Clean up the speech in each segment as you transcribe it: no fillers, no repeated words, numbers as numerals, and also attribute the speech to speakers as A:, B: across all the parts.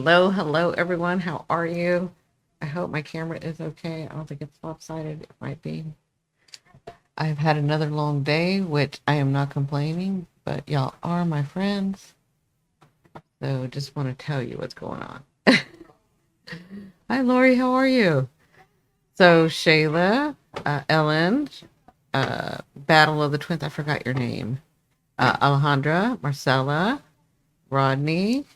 A: Hello, hello, everyone. How are you? I hope my camera is okay. I don't think it's lopsided. It might be. I've had another long day, which I am not complaining, but y'all are my friends. So just want to tell you what's going on. Hi, Lori. How are you? So, Shayla, Ellen, Battle of the Twins. I forgot your name. Alejandra, Marcella, Rodney.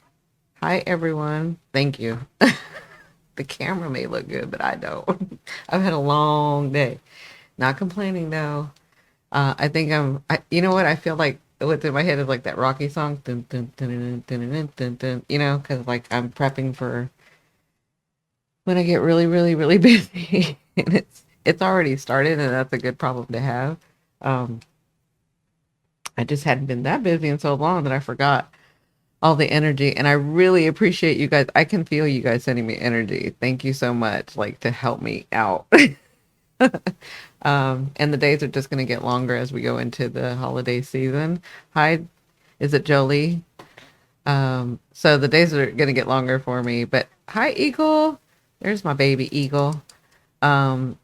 A: Hi, everyone. Thank you. The camera may look good, but I don't. I've had a long day. Not complaining though. I think you know what? I feel like what's in my head is like that Rocky song, dun, dun, dun, dun, dun, dun, dun, dun, because like I'm prepping for when I get really, really, really busy, and it's already started, and that's a good problem to have. Um, I just hadn't been that busy in so long that I forgot all the energy, and I really appreciate you guys. I can feel you guys sending me energy. Thank you so much, like to help me out. And the days are just going to get longer as we go into the holiday season. Hi, is it Jolie? So the days are going to get longer for me. But hi, Eagle. There's my baby Eagle. Um,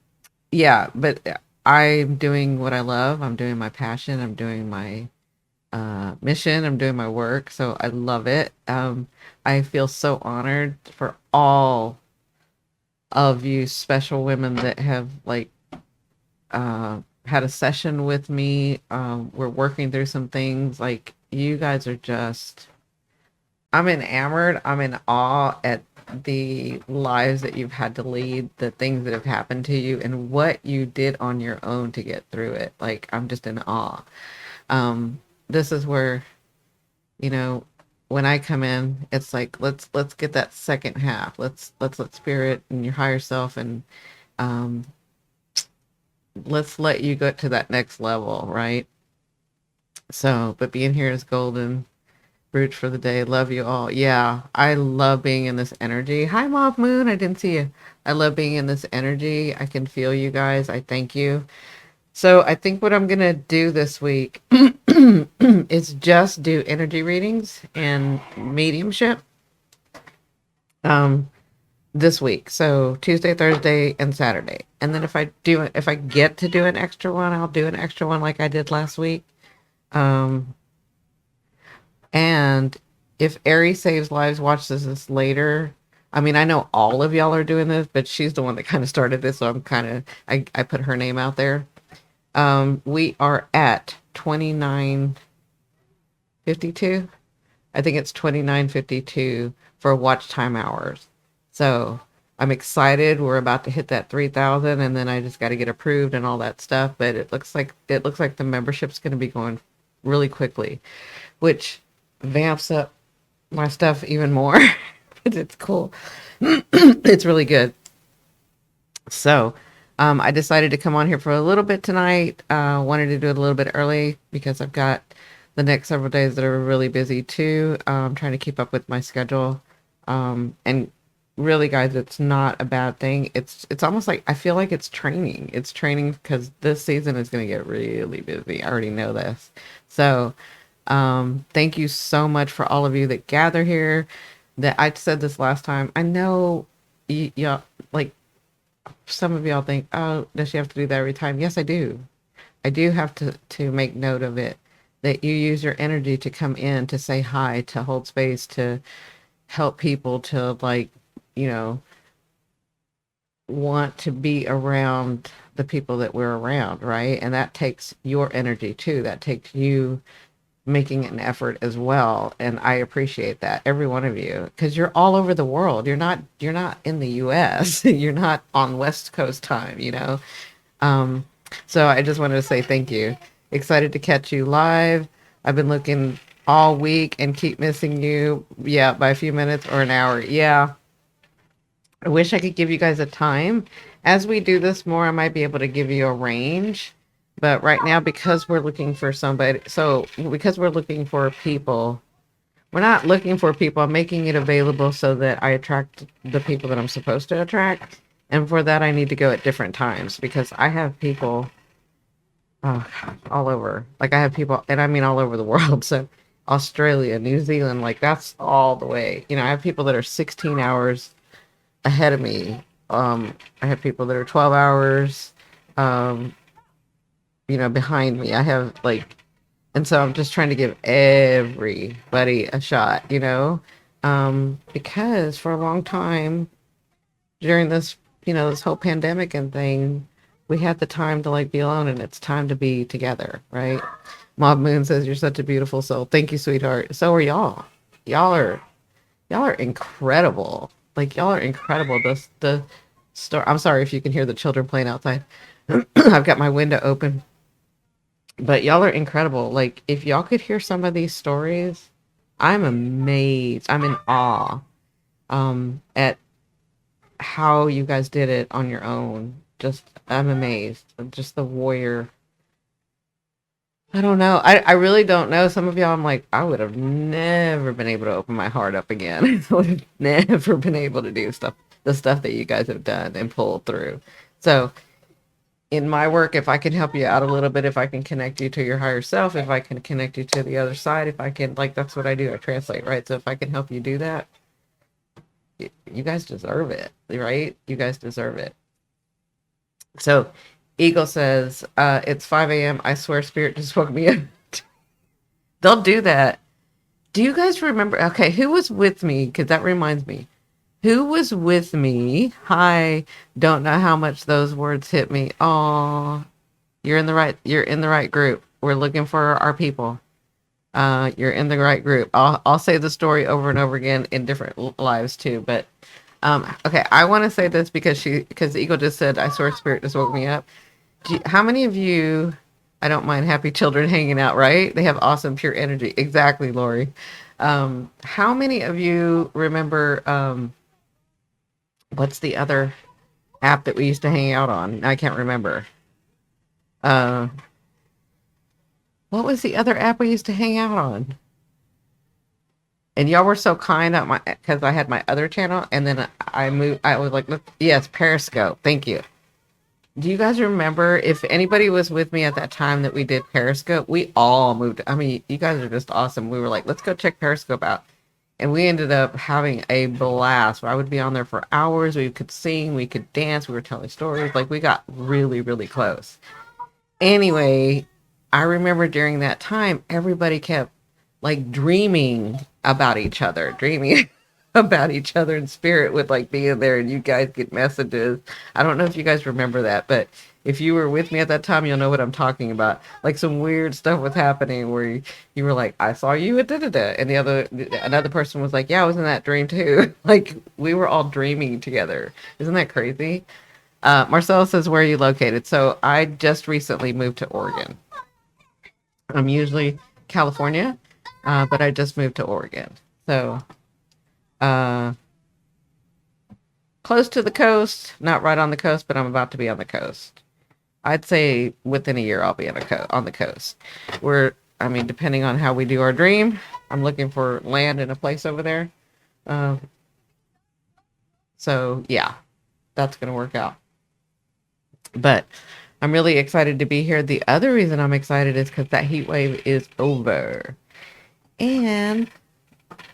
A: yeah, but I'm doing what I love. I'm doing my passion. I'm doing my mission. I'm doing my work. So I love it. I feel so honored for all of you special women that have like had a session with me. We're working through some things. Like you guys are just, I'm enamored. I'm in awe at the lives that you've had to lead, the things that have happened to you, and what you did on your own to get through it. Like I'm just in awe. This is where, you know, when I come in, it's like let's get that second half. Let's let spirit and your higher self and um let's let you go to that next level, right? So, but being here is golden. Root for the day. Love you all. Yeah, I love being in this energy. Hi, Mob Moon. I didn't see you. I love being in this energy. I can feel you guys. I thank you. So, I think what I'm going to do this week is just do energy readings and mediumship um, this week. So, Tuesday, Thursday, and Saturday. And then if I get to do an extra one, I'll do an extra one like I did last week. Um, and if Ari Saves Lives watches this later, I mean, I know all of y'all are doing this, but she's the one that kind of started this, so I put her name out there. We are at 29:52. I think it's 29:52 for watch time hours. So I'm excited. We're about to hit that 3,000, and then I just got to get approved and all that stuff. But it looks like the membership's going to be going really quickly, which vamps up my stuff even more. But it's cool. It's really good. So I decided to come on here for a little bit tonight. Wanted to do it a little bit early because I've got the next several days that are really busy too. Trying to keep up with my schedule. And really, guys, it's not a bad thing. It's almost like I feel like it's training. It's training because this season is going to get really busy. I already know this. So thank you so much for all of you that gather here. That I said this last time. I know y'all like some of y'all think, oh, does she have to do that every time? Yes, I do. I do have to make note of it. That you use your energy to come in, to say hi, to hold space, to help people, to like, you know, want to be around the people that we're around, right? And that takes your energy too. That takes you making an effort as well, and I appreciate that, every one of you, because you're all over the world. You're not in the US. You're not on West Coast time, um so I just wanted to say thank you. Excited to catch you live. I've been looking all week and keep missing you, yeah, by a few minutes or an hour. Yeah, I wish I could give you guys a time. As we do this more, I might be able to give you a range. But right now, because we're looking for somebody, so because we're looking for people, we're not looking for people. I'm making it available so that I attract the people that I'm supposed to attract. And for that, I need to go at different times because I have people all over. Like I have people, and I mean all over the world. So Australia, New Zealand, like that's all the way. You know, I have people that are 16 hours ahead of me. I have people that are 12 hours, um, behind me. I have like, and so I'm just trying to give everybody a shot, because for a long time during this, this whole pandemic and thing, we had the time to like be alone, and it's time to be together, right? Mob Moon says you're such a beautiful soul. Thank you, sweetheart. So are y'all. Y'all are y'all are incredible. Like y'all are incredible. The story. I'm sorry if you can hear the children playing outside. I've got my window open, but y'all are incredible. Like if y'all could hear some of these stories, I'm amazed. I'm in awe at how you guys did it on your own. Just I'm amazed. Just the warrior. I don't know. I really don't know. Some of y'all, I'm like, I would have never been able to open my heart up again. I would have never been able to do the stuff that you guys have done and pulled through. So in my work, if I can help you out a little bit, if I can connect you to your higher self, if I can connect you to the other side, if I can, like, that's what I do. I translate, right? So if I can help you do that, you guys deserve it, right? You guys deserve it. So Eagle says, it's 5 a.m. I swear spirit just woke me up. They'll do that. Do you guys remember? Okay, who was with me? Because that reminds me. Who was with me? Hi. Don't know how much those words hit me. Oh, you're in the right group. We're looking for our people. You're in the right group. I'll say the story over and over again in different lives too. But okay, I want to say this because the Eagle just said, I swear spirit just woke me up. How many of you, I don't mind happy children hanging out, right? They have awesome pure energy. Exactly, Lori. How many of you remember, what's the other app that we used to hang out on? I can't remember. What was the other app we used to hang out on? And y'all were so kind because I had my other channel, and then I moved. I was like, yes, Periscope. Thank you. Do you guys remember if anybody was with me at that time that we did Periscope? We all moved. I mean, you guys are just awesome. We were like, let's go check Periscope out. And we ended up having a blast. I would be on there for hours. We could sing, we could dance, we were telling stories. Like we got really, really close. Anyway, I remember during that time, everybody kept like dreaming about each other, dreaming about each other in spirit with like being there, and you guys get messages. I don't know if you guys remember that, but if you were with me at that time, you'll know what I'm talking about. Like some weird stuff was happening where you were like, I saw you at da-da-da. And another person was like, yeah, I was in that dream too. Like we were all dreaming together. Isn't that crazy? Marcella says, where are you located? So I just recently moved to Oregon. I'm usually California, but I just moved to Oregon. So close to the coast, not right on the coast, but I'm about to be on the coast. I'd say within a year I'll be on the coast. Depending on how we do our dream, I'm looking for land and a place over there. So yeah, that's gonna work out. But I'm really excited to be here. The other reason I'm excited is because that heat wave is over, and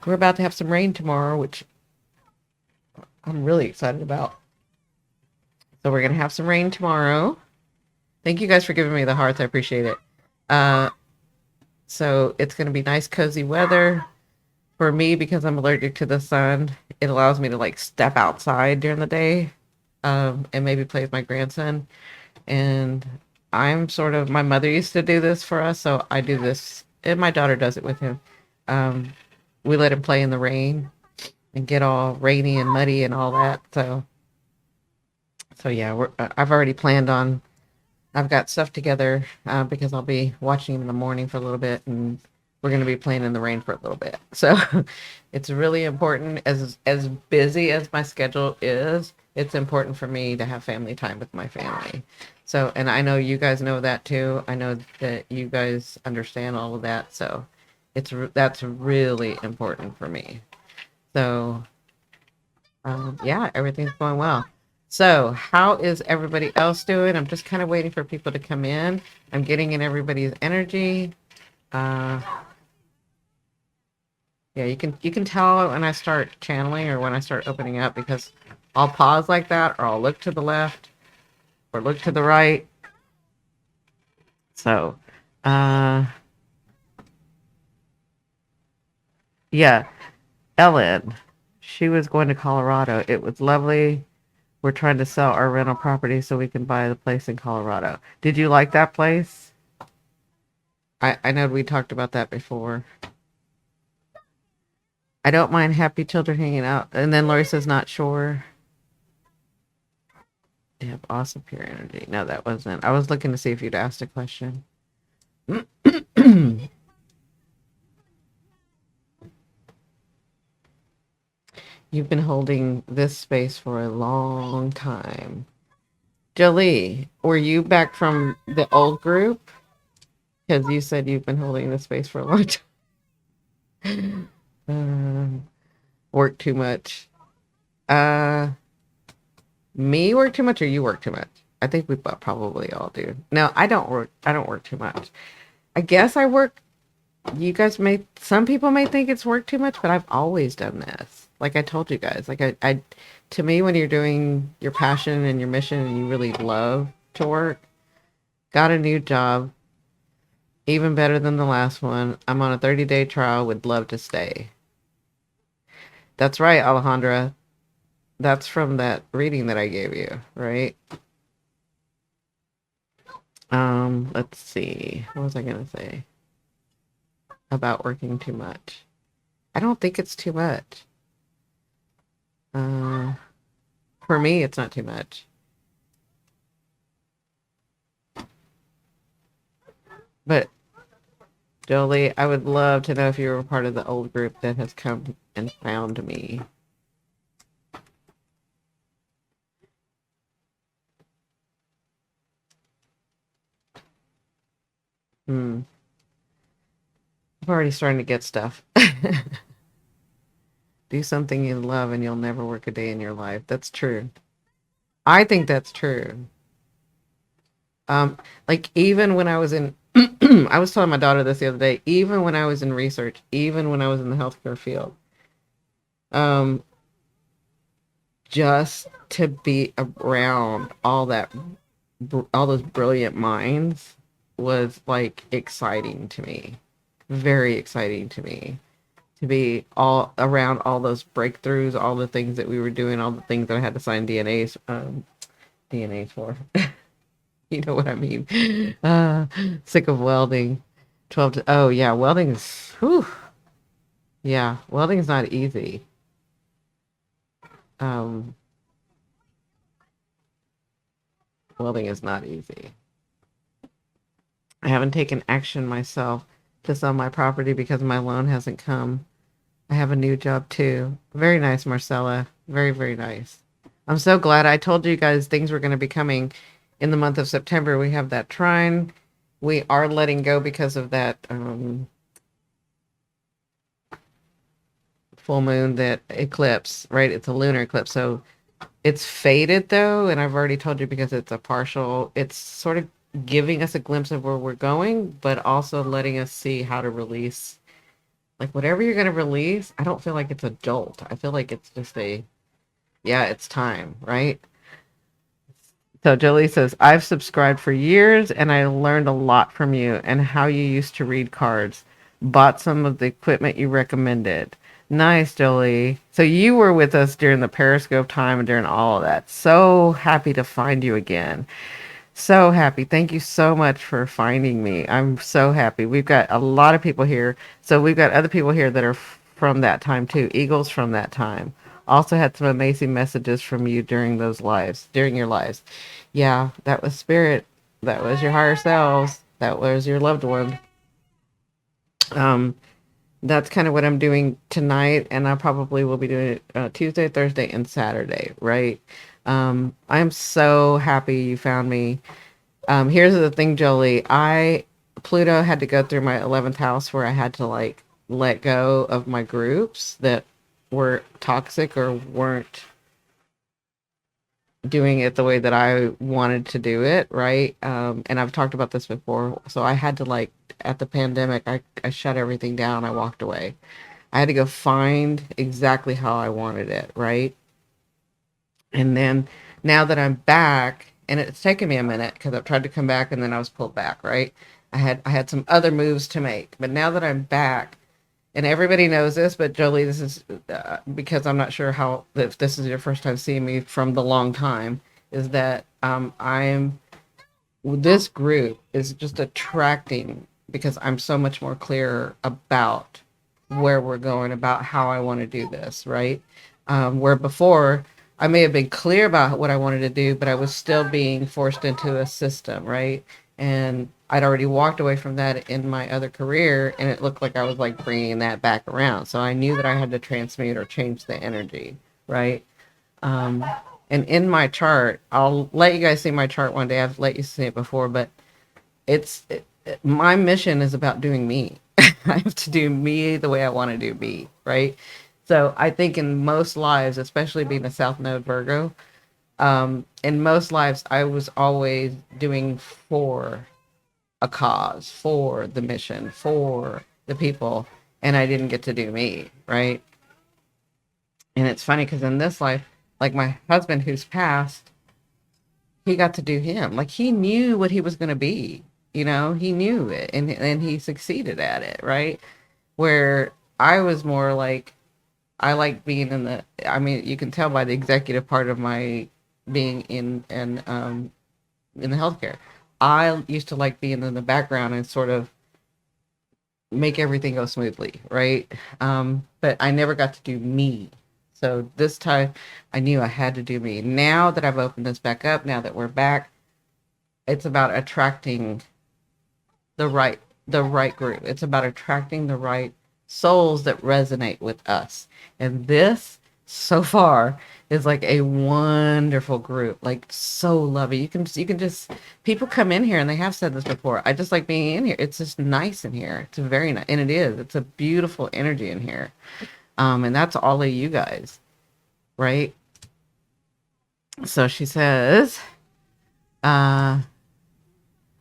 A: we're about to have some rain tomorrow, which I'm really excited about. So we're gonna have some rain tomorrow. Thank you guys for giving me the hearts. I appreciate it. So it's going to be nice, cozy weather for me because I'm allergic to the sun. It allows me to like step outside during the day, and maybe play with my grandson. And my mother used to do this for us. So I do this, and my daughter does it with him. We let him play in the rain and get all rainy and muddy and all that. So yeah, I've already planned on, I've got stuff together because I'll be watching in the morning for a little bit, and we're going to be playing in the rain for a little bit. So it's really important, as busy as my schedule is, it's important for me to have family time with my family. So, and I know you guys know that too. I know that you guys understand all of that. So that's really important for me. So yeah, everything's going well. So how is everybody else doing? I'm just kind of waiting for people to come in. I'm getting in everybody's energy. Yeah, you can tell when I start channeling or when I start opening up because I'll pause like that or I'll look to the left or look to the right. So, uh, yeah, Ellen, she was going to Colorado. It was lovely. We're trying to sell our rental property so we can buy the place in Colorado. Did you like that place? I know we talked about that before. I don't mind happy children hanging out. And then Lori says, not sure. You have awesome pure energy. No, that wasn't. I was looking to see if you'd asked a question. You've been holding this space for a long time. Jolie, were you back from the old group? Because you said you've been holding this space for a long time. Work too much. Uh, Me work too much or you work too much? I think we probably all do. No, I don't work. I don't work too much. I guess I work. You guys may, some people may think it's work too much, but I've always done this. Like I told you guys, like to me, when you're doing your passion and your mission and you really love to work, got a new job, even better than the last one. I'm on a 30-day trial, would love to stay. That's right, Alejandra. That's from that reading that I gave you, right? Let's see. What was I gonna say about working too much? I don't think it's too much. Uh, for me, it's not too much. But Jolie, I would love to know if you were a part of the old group that has come and found me. I'm already starting to get stuff. Do something you love and you'll never work a day in your life. That's true. I think that's true. Like even when I was in, I was telling my daughter this the other day, even when I was in research, even when I was in the healthcare field, um, just to be around all those brilliant minds was like exciting to me, very exciting to me. To be all around all those breakthroughs, all the things that we were doing, all the things that I had to sign DNA for. You know what I mean? Sick of welding. 12 to, oh yeah, welding is, whew. Yeah, welding is not easy. Um, Welding is not easy. I haven't taken action myself to sell my property because my loan hasn't come. I have a new job too. Very nice, Marcella. Very, very nice. I'm so glad. I told you guys things were going to be coming in the month of September. We have that trine. We are letting go because of that full moon, that eclipse, right? It's a lunar eclipse. So it's faded though. And I've already told you because it's a partial, it's sort of giving us a glimpse of where we're going, but also letting us see how to release. Like whatever you're going to release, I don't feel like it's a jolt. I feel like it's just yeah, it's time, right? So Jolie says, I've subscribed for years and I learned a lot from you and how you used to read cards. Bought some of the equipment you recommended. Nice, Jolie. So you were with us during the Periscope time and during all of that. So happy to find you again. So happy. Thank you so much for finding me. I'm so happy. We've got a lot of people here. So we've got other people here that are from that time too. Eagles from that time. Also had some amazing messages from you during those lives, during your lives. Yeah, that was spirit. That was your higher selves. That was your loved one. Um, that's kind of what I'm doing tonight, and I probably will be doing it Tuesday, Thursday, and Saturday, right? I'm so happy you found me. Here's the thing, Jolie. Pluto had to go through my 11th house where I had to like let go of my groups that were toxic or weren't doing it the way that I wanted to do it, right? And I've talked about this before. So I had to like at the pandemic, I shut everything down. I walked away. I had to go find exactly how I wanted it, right? And then now that I'm back, and it's taken me a minute because I've tried to come back and then I was pulled back, right? I had some other moves to make, but now that I'm back, and everybody knows this, but Jolie, this is because I'm not sure how if this is your first time seeing me from the long time, is that I'm this group is just attracting because I'm so much more clear about where we're going, about how I want to do this, right? Where before I may have been clear about what I wanted to do, but I was still being forced into a system, right? And I'd already walked away from that in my other career, and it looked like I was like bringing that back around. So I knew that I had to transmute or change the energy, right? Um, and in my chart, I'll let you guys see my chart one day. I've let you see it before, but my mission is about doing me. I have to do me the way I want to do me, right? So I think in most lives, especially being a South Node Virgo, in most lives, I was always doing for a cause, for the mission, for the people, and I didn't get to do me, right? And it's funny because in this life, like my husband who's passed, he got to do him. Like he knew what he was going to be, he knew it and he succeeded at it, right? Where I was more like, I like being I mean, you can tell by the executive part of my being in the healthcare. I used to like being in the background and sort of make everything go smoothly, right? But I never got to do me. So this time I knew I had to do me. Now that I've opened this back up, now that we're back, it's about attracting the right the right group. It's about attracting the right souls that resonate with us. And this so far is like a wonderful group, like so lovely. You can just people come in here and they have said this before. I just like being in here. It's just nice in here. It's very nice, and it is. It's a beautiful energy in here. And that's all of you guys, right? So she says, uh,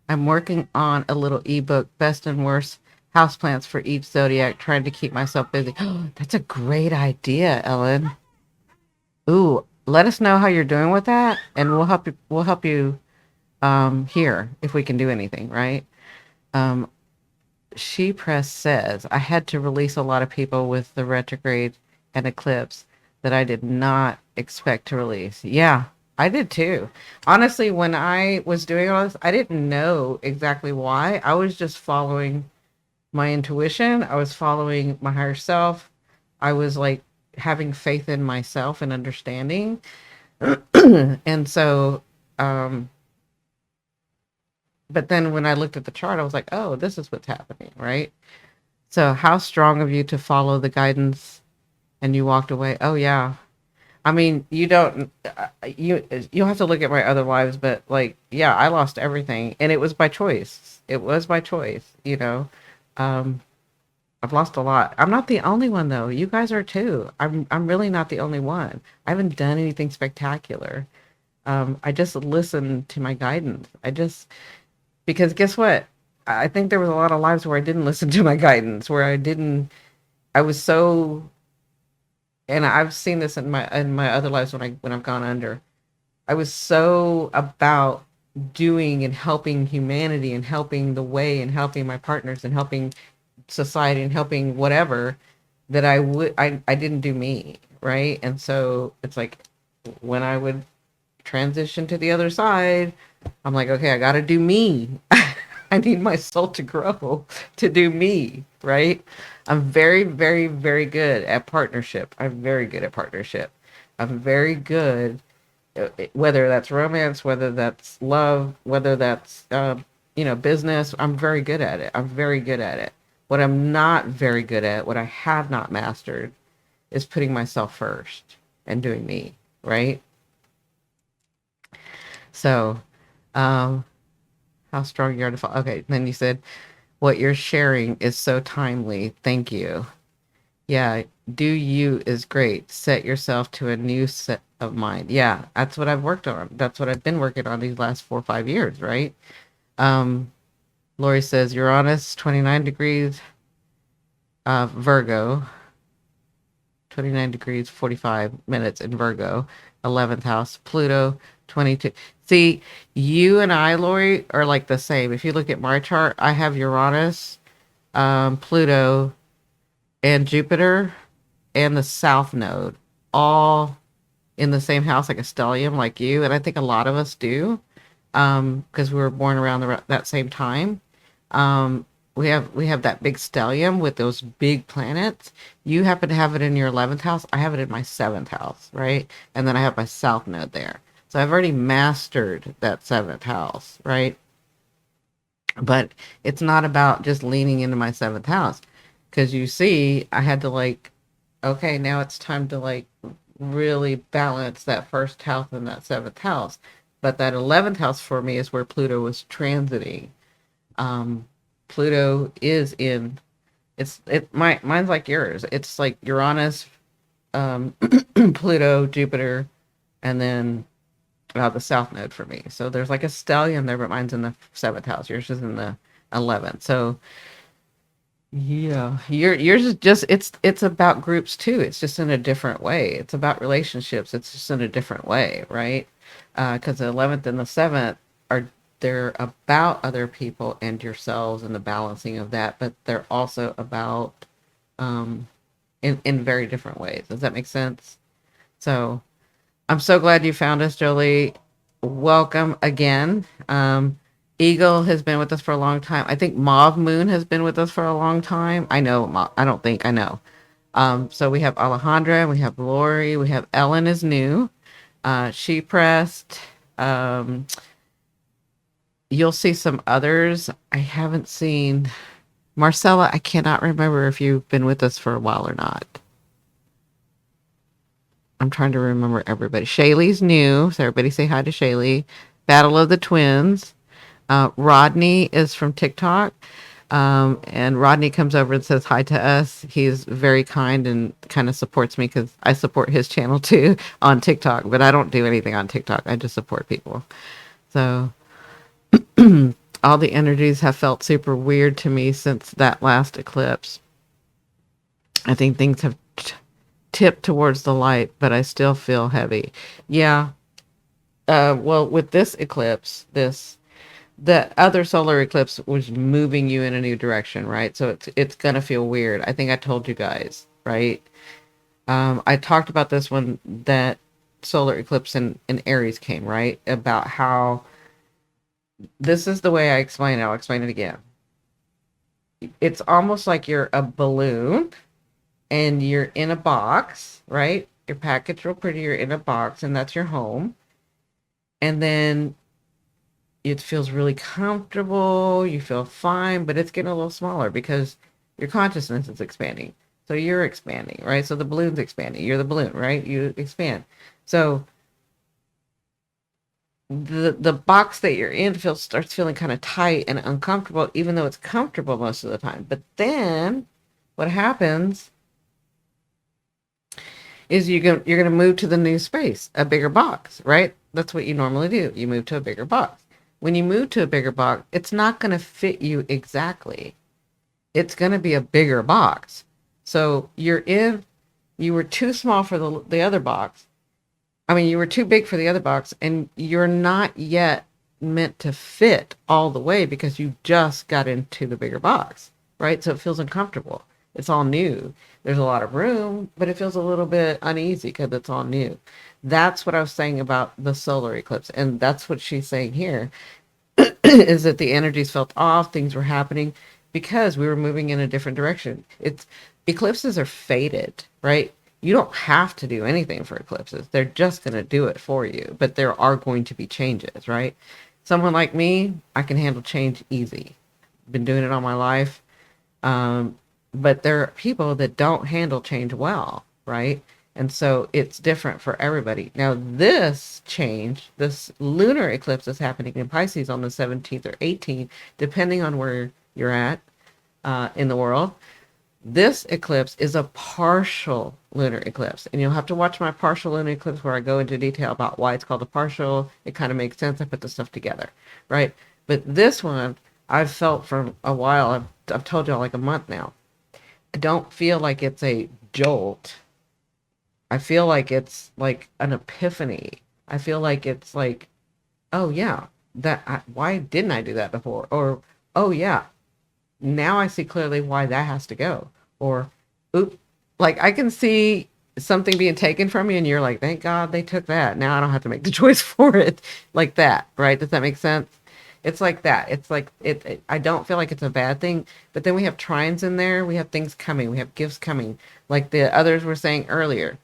A: I'm working on a little ebook, best and worst houseplants for each zodiac, trying to keep myself busy. That's a great idea, Ellen. Ooh, let us know how you're doing with that, and we'll help you here if we can do anything, right? Um, She Press says, I had to release a lot of people with the retrograde and eclipse that I did not expect to release. Yeah, I did too. Honestly, when I was doing all this, I didn't know exactly why. I was just following my intuition. I was following my higher self. I was like having faith in myself and understanding. And so, um, but then when I looked at the chart, I was like, oh, this is what's happening, right? So how strong of you to follow the guidance and you walked away? Oh yeah. I mean, you don't you'll have to look at my other lives, but like, yeah, I lost everything and it was by choice. It was by choice. Um, I've lost a lot. I'm not the only one though. You guys are too. I'm really not the only one. I haven't done anything spectacular. I just listened to my guidance. Because guess what? I think there was a lot of lives where I didn't listen to my guidance, where I was so, and I've seen this in my other lives when I've gone under. I was so about doing and helping humanity and helping the way and helping my partners and helping society and helping whatever that I didn't do me, right? And so it's like when I would transition to the other side, I'm like, okay, I got to do me. I need my soul to grow to do me, right? I'm very, very, very good at partnership. I'm very good at partnership. I'm very good, whether that's romance, whether that's love, whether that's, business. I'm very good at it. I'm very good at it. What I'm not very good at, what I have not mastered, is putting myself first and doing me, right? So, um, how strong you are to fall. Okay, then you said, what you're sharing is so timely. Thank you. Yeah, do you is great. Set yourself to a new set of mind. Yeah, that's what I've worked on. That's what I've been working on these last 4 or 5 years, right? Um, Lori says, Uranus, 29 degrees, Virgo. 29 degrees, 45 minutes in Virgo, 11th house, Pluto, 22. See, you and I, Lori, are like the same. If you look at my chart, I have Uranus, Pluto, and Jupiter, and the South Node all in the same house, like a stellium, like you. And I think a lot of us do, because we were born around that same time. Um, we have that big stellium with those big planets. You happen to have it in your 11th house. I have it in my 7th house, right? And then I have my South Node there. So I've already mastered that 7th house, right? But it's not about just leaning into my 7th house, because you see, I had to like, okay, now it's time to like really balance that first house and that 7th house. But that 11th house for me is where Pluto was transiting. Um, Pluto is in, mine's like yours. It's like Uranus, um, Pluto, Jupiter, and then the South Node for me. So there's like a stellium there, but mine's in the 7th house. Yours is in the 11th. So yeah, yours is just, it's about groups too. It's just in a different way. It's about relationships. It's just in a different way, right? Because the 11th and the 7th are, they're about other people and yourselves and the balancing of that, but they're also about um in very different ways. Does that make sense? So I'm so glad you found us, Jolie. Welcome again. Eagle has been with us for a long time. I think Mauve Moon has been with us for a long time. I know, I don't think I know. So we have Alejandra, we have Lori, we have Ellen is new. She pressed. Um, you'll see some others. I haven't seen Marcella. I cannot remember if you've been with us for a while or not. I'm trying to remember everybody. Shaylee's new, so everybody say hi to Shaylee. Battle of the Twins. Rodney is from TikTok. And Rodney comes over and says hi to us. He's very kind and kind of supports me because I support his channel too on TikTok, but I don't do anything on TikTok. I just support people. So all the energies have felt super weird to me since that last eclipse. I think things have tipped towards the light, but I still feel heavy. Yeah. Well, with this eclipse, the other solar eclipse was moving you in a new direction, right? So it's gonna feel weird. I think I told you guys, right? I talked about this when that solar eclipse in Aries came, right? About how this is the way I explain it. I'll explain it again. It's almost like you're a balloon and you're in a box, right? Your package real pretty, you're in a box, and that's your home. And then it feels really comfortable, you feel fine, but it's getting a little smaller because your consciousness is expanding. So you're expanding, right? So the balloon's expanding. You're the balloon, right? You expand. So the box that you're in starts feeling kind of tight and uncomfortable, even though it's comfortable most of the time. But then what happens is you're going to move to the new space, a bigger box, right? That's what you normally do. You move to a bigger box. When you move to a bigger box, it's not going to fit you exactly. It's going to be a bigger box. So you were too small for the other box. I mean, you were too big for the other box, and you're not yet meant to fit all the way because you just got into the bigger box, right? So it feels uncomfortable. It's all new. There's a lot of room, but it feels a little bit uneasy because it's all new. That's what I was saying about the solar eclipse. And that's what she's saying here is that the energies felt off, things were happening because we were moving in a different direction. It's eclipses are fated, right? You don't have to do anything for eclipses. They're just going to do it for you, but there are going to be changes, right? Someone like me, I can handle change easy. Been doing it all my life. But there are people that don't handle change well, right? And so it's different for everybody. Now, this change, this lunar eclipse is happening in Pisces on the 17th or 18th, depending on where you're at in the world. This eclipse is a partial lunar eclipse. And you'll have to watch my partial lunar eclipse where I go into detail about why it's called a partial. It kind of makes sense. I put the stuff together, right? But this one, I've felt for a while. I've told y'all like a month now. I don't feel like it's a jolt. I feel like it's like an epiphany. I feel like it's like, oh yeah, why didn't I do that before? Or, oh yeah, now I see clearly why that has to go. Or, oop, like I can see something being taken from you and you're like, thank God they took that. Now I don't have to make the choice for it. Like that, right? Does that make sense? It's like that. It's like I don't feel like it's a bad thing, but then we have trines in there. We have things coming. We have gifts coming. Like the others were saying earlier,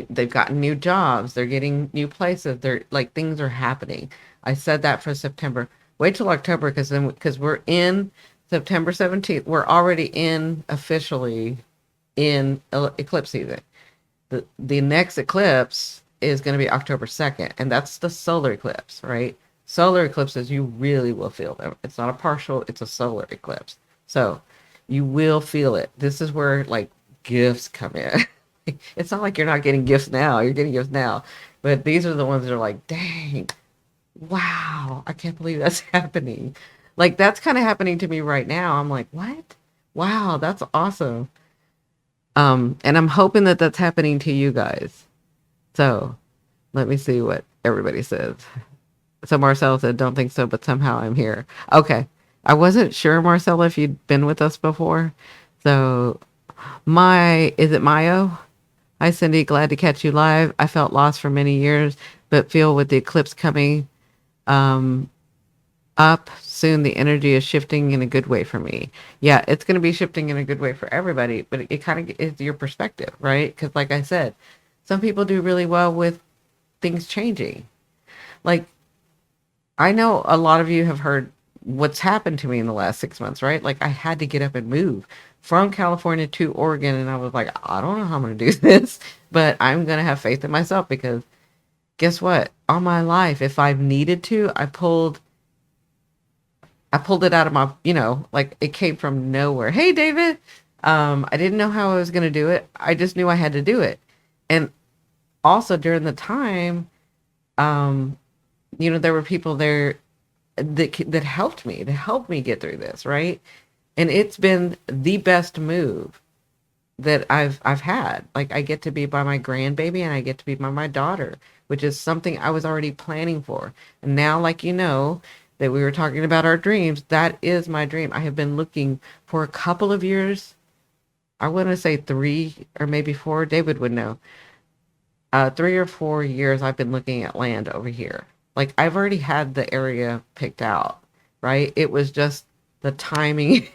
A: they've gotten new jobs, they're getting new places, they're like things are happening. I said that for September. Wait till October, because we're in September 17th, we're already in officially in eclipse season. The next eclipse is going to be October 2nd, and that's the solar eclipse, right? Solar eclipses, you really will feel them. It's not a partial, it's a solar eclipse. So you will feel it. This is where like gifts come in. It's not like you're not getting gifts now. You're getting gifts now. But these are the ones that are like, dang, wow, I can't believe that's happening. Like that's kind of happening to me right now. I'm like, what? Wow, that's awesome. And I'm hoping that that's happening to you guys. So let me see what everybody says. So Marcel said, don't think so, but somehow I'm here. Okay. I wasn't sure, Marcel, if you'd been with us before. So is it Mayo? Hi, Cindi. Glad to catch you live. I felt lost for many years, but feel with the eclipse coming um, up soon, the energy is shifting in a good way for me. Yeah, it's going to be shifting in a good way for everybody, but it kind of is your perspective, right? Because, like I said, some people do really well with things changing. Like, I know a lot of you have heard what's happened to me in the last 6 months, right? Like, I had to get up and move from California to Oregon, and I was like, I don't know how I'm going to do this, but I'm going to have faith in myself because guess what? All my life, if I've needed to, I pulled it out of my, like it came from nowhere. Hey, David. I didn't know how I was going to do it. I just knew I had to do it. And also during the time, um, there were people there that helped me get through this, right? And it's been the best move that I've had. Like I get to be by my grandbaby and I get to be by my daughter, which is something I was already planning for. And now, like that we were talking about our dreams, that is my dream. I have been looking for a couple of years. I want to say 3 or maybe 4. David would know. 3 or 4 years I've been looking at land over here. Like I've already had the area picked out, right? It was just the timing.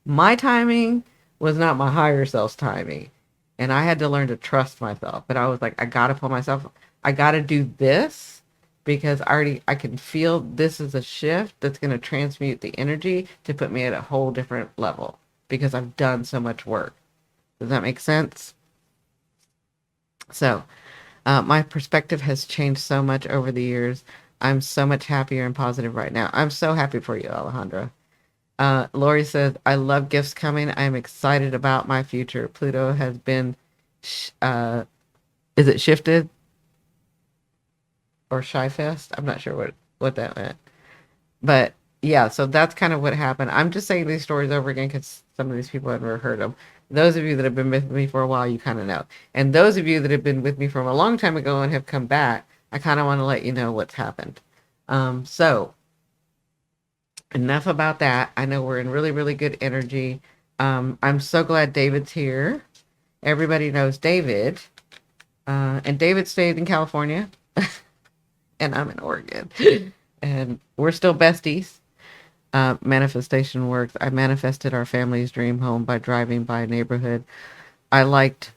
A: My timing was not my higher self's timing. And I had to learn to trust myself. But I was like, I gotta put myself, I gotta do this because I can feel this is a shift that's gonna transmute the energy to put me at a whole different level because I've done so much work. Does that make sense? So my perspective has changed so much over the years. I'm so much happier and positive right now. I'm so happy for you, Alejandra. Lori says, I love gifts coming. I'm excited about my future. Pluto has been, uh, is it shifted or Shy Fest? I'm not sure what that meant. But yeah, so that's kind of what happened. I'm just saying these stories over again because some of these people have never heard them. Those of you that have been with me for a while, you kind of know. And those of you that have been with me from a long time ago and have come back, I kind of want to let you know what's happened. So enough about that. I know we're in really, really good energy. I'm so glad David's here. Everybody knows David. And David stayed in California. And I'm in Oregon. And we're still besties. Manifestation works. I manifested our family's dream home by driving by a neighborhood I liked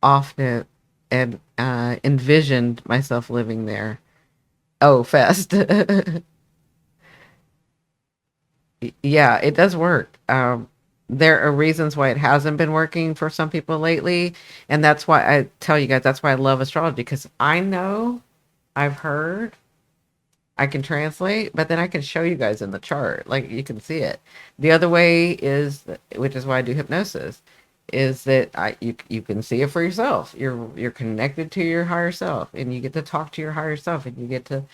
A: often and envisioned myself living there. Oh, fast. Yeah, it does work. There are reasons why it hasn't been working for some people lately. And that's why I tell you guys, that's why I love astrology because I know, I've heard, I can translate, but then I can show you guys in the chart. Like you can see it. The other way is, which is why I do hypnosis, is that you can see it for yourself. You're connected to your higher self and you get to talk to your higher self and you get to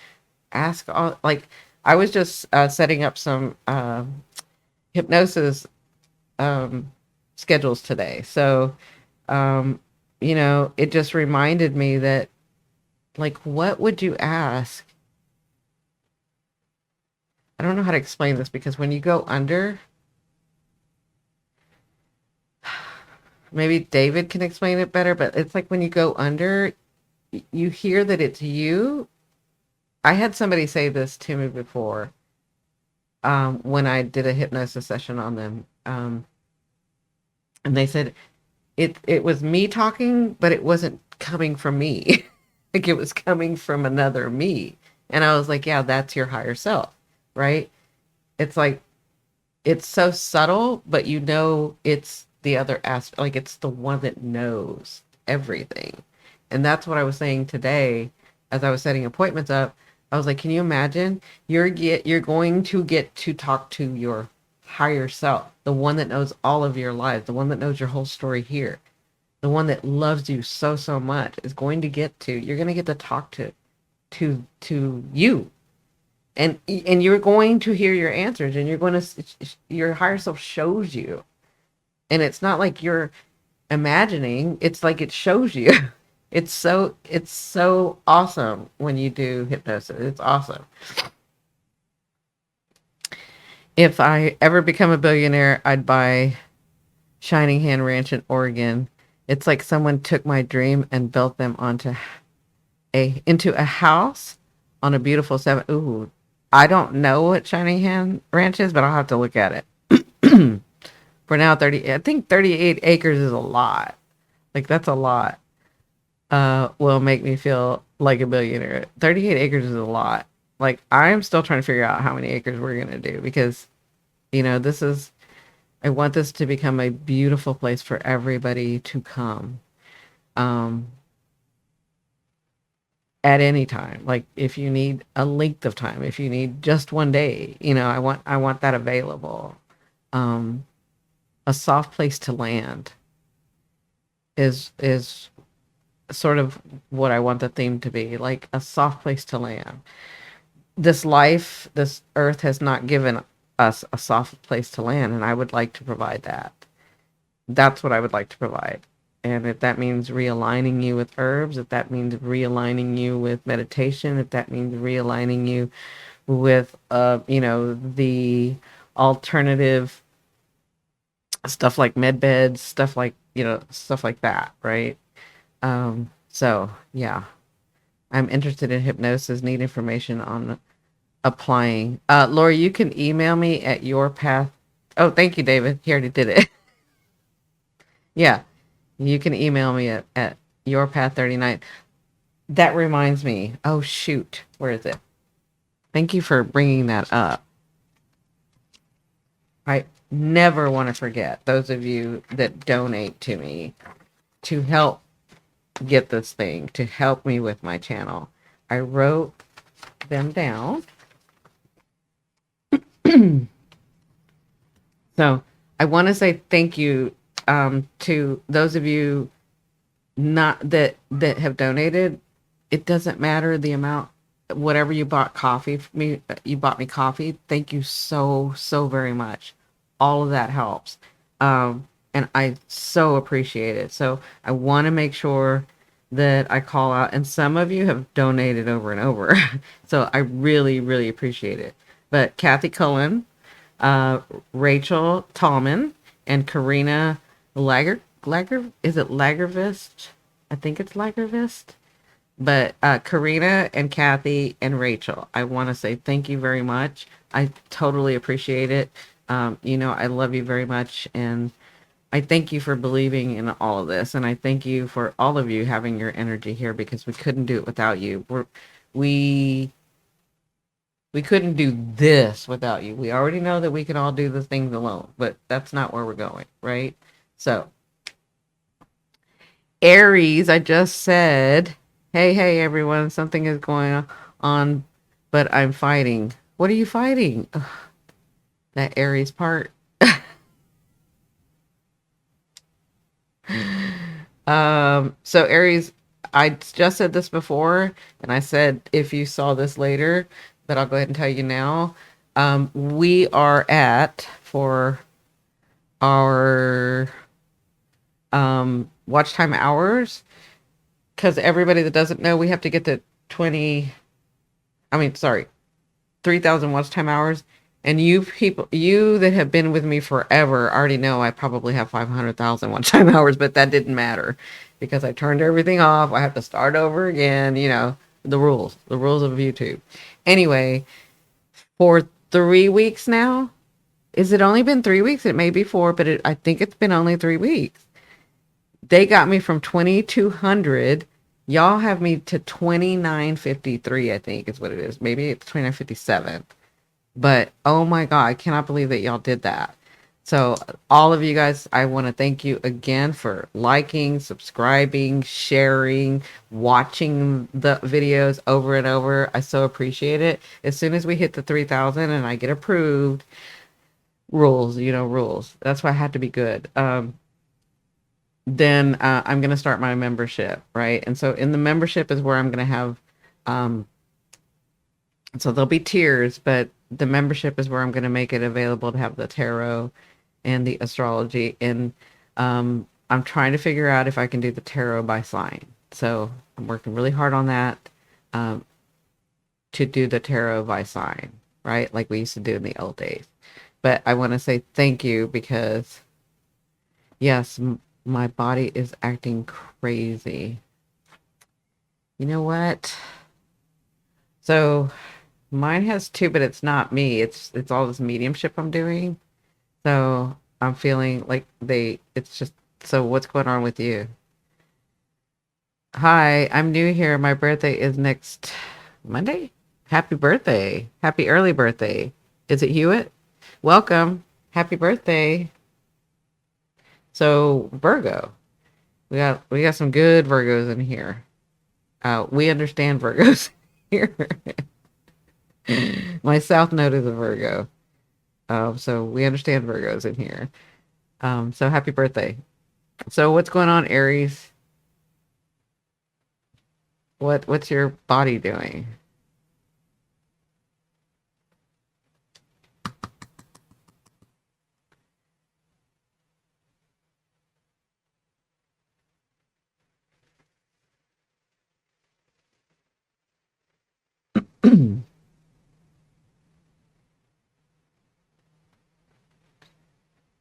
A: ask all, like I was just setting up some hypnosis schedules today. So it just reminded me that, like, what would you ask? I don't know how to explain this, because when you go under, maybe David can explain it better, but it's like when you go under, you hear that it's you. I had somebody say this to me before, when I did a hypnosis session on them. And they said it was me talking, but it wasn't coming from me. Like, it was coming from another me. And I was like, yeah, that's your higher self, right? It's like, it's so subtle, but it's the other aspect. Like, it's the one that knows everything. And that's what I was saying today as I was setting appointments up. I was like, can you imagine you're going to get to talk to your higher self, the one that knows all of your lives, the one that knows your whole story here, the one that loves you so, so much, is going to you're going to get to talk to you. And you're going to hear your answers, and your higher self shows you. And it's not like you're imagining, it's like it shows you. It's so awesome when you do hypnosis. It's awesome. If I ever become a billionaire, I'd buy Shining Hand Ranch in Oregon. It's like someone took my dream and built them into a house on a beautiful seven. Ooh, I don't know what Shining Hand Ranch is, but I'll have to look at it. For now, I think 38 acres is a lot. Like, that's a lot. Will make me feel like a billionaire. 38 acres is a lot. Like, I'm still trying to figure out how many acres we're going to do, because, I want this to become a beautiful place for everybody to come. Um, at any time. Like, if you need a length of time, if you need just one day, I want that available. Um, a soft place to land is sort of what I want the theme to be, like a soft place to land. This earth has not given us a soft place to land, and I would like to provide that. That's what I would like to provide. And if that means realigning you with herbs, if that means realigning you with meditation, if that means realigning you with, the alternative stuff like med beds, stuff like that, right? So yeah, I'm interested in hypnosis, need information on applying. Laura, you can email me at your path. Oh, thank you, David. He already did it. Yeah, you can email me at yourpath39. That reminds me. Oh, shoot. Where is it? Thank you for bringing that up. I never want to forget those of you that donate to me to help get this thing, to help me with my channel. I wrote them down. So I want to say thank you, to those of you not that have donated. It doesn't matter the amount. Whatever you bought coffee for me, you bought me coffee. Thank you so, so very much. All of that helps. And I so appreciate it. So I want to make sure that I call out, and some of you have donated over and over. So I really, really appreciate it. But Kathy Cullen, uh, Rachel Tallman, and Karina is it Lagervist? I think it's Lagervist. But Karina and Kathy and Rachel, I want to say thank you very much. I totally appreciate it. I love you very much, and I thank you for believing in all of this, and I thank you for all of you having your energy here, because we couldn't do it without you. We we couldn't do this without you. We already know that we can all do the things alone, but that's not where we're going, right? So, Aries, I just said, hey, everyone, something is going on, but I'm fighting. What are you fighting? Ugh, that Aries part. So Aries, I just said this before, and I said if you saw this later, but I'll go ahead and tell you now. We are at, for our watch time hours, because everybody that doesn't know, we have to get to 20, I mean, sorry, 3,000 watch time hours. And you people, you that have been with me forever already know I probably have 500,000 watch time hours, but that didn't matter because I turned everything off. I have to start over again, the rules of YouTube. Anyway, for 3 weeks now, is it only been 3 weeks? It may be four, but I think it's been only 3 weeks. They got me from 2,200. Y'all have me to 2,953, I think is what it is. Maybe it's 2,957. But oh my God, I cannot believe that y'all did that. So all of you guys, I want to thank you again for liking, subscribing, sharing, watching the videos over and over. I so appreciate it. As soon as we hit the 3,000 and I get approved, rules. That's why I had to be good. Then I'm going to start my membership, right? And so in the membership is where I'm going to have, so there'll be tiers, but the membership is where I'm going to make it available to have the tarot and the astrology. And I'm trying to figure out if I can do the tarot by sign. So I'm working really hard on that to do the tarot by sign, right? Like we used to do in the old days. But I want to say thank you because, yes, my body is acting crazy. You know what? So mine has two, but it's not me. It's all this mediumship I'm doing. So I'm feeling like it's just, so what's going on with you? Hi, I'm new here. My birthday is next Monday. Happy birthday. Happy early birthday. Is it Hewitt? Welcome. Happy birthday. So Virgo, we got some good Virgos in here. We understand Virgos here. My South Node is a Virgo. So we understand Virgos in here. So happy birthday. So what's going on, Aries? What's your body doing?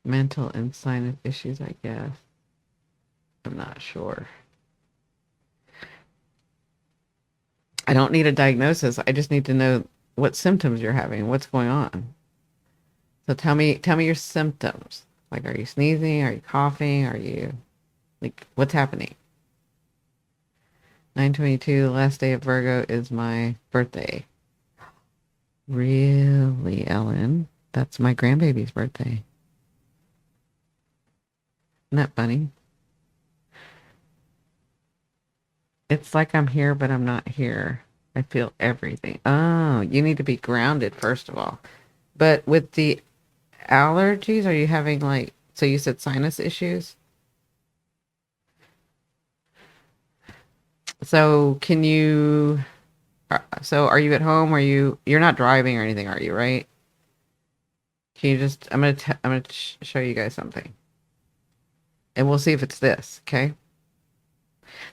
A: Mental and sinus issues, I guess. I'm not sure. I don't need a diagnosis. I just need to know what symptoms you're having. What's going on? So tell me your symptoms. Like, are you sneezing? Are you coughing? Are you, like, what's happening? 9/22, the last day of Virgo is my birthday. Really, Ellen? That's my grandbaby's birthday. Isn't that funny? It's like I'm here, but I'm not here. I feel everything. Oh, you need to be grounded, first of all. But with the allergies, are you having like, so you said sinus issues? So can you, so are you at home? You're not driving or anything, are you, right? Can you just, I'm gonna show you guys something. And we'll see if it's this, okay?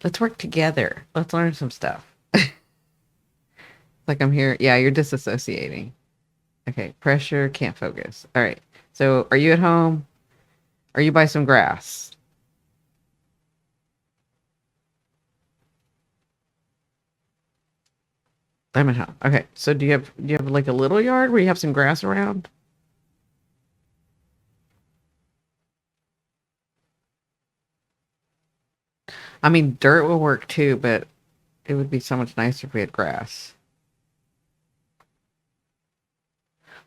A: Let's work together. Let's learn some stuff. Like I'm here. Yeah, you're disassociating. Okay, pressure, can't focus. All right. So are you at home? Are you by some grass? I'm at home. Okay. So do you have like a little yard where you have some grass around? I mean, dirt will work too, but it would be so much nicer if we had grass.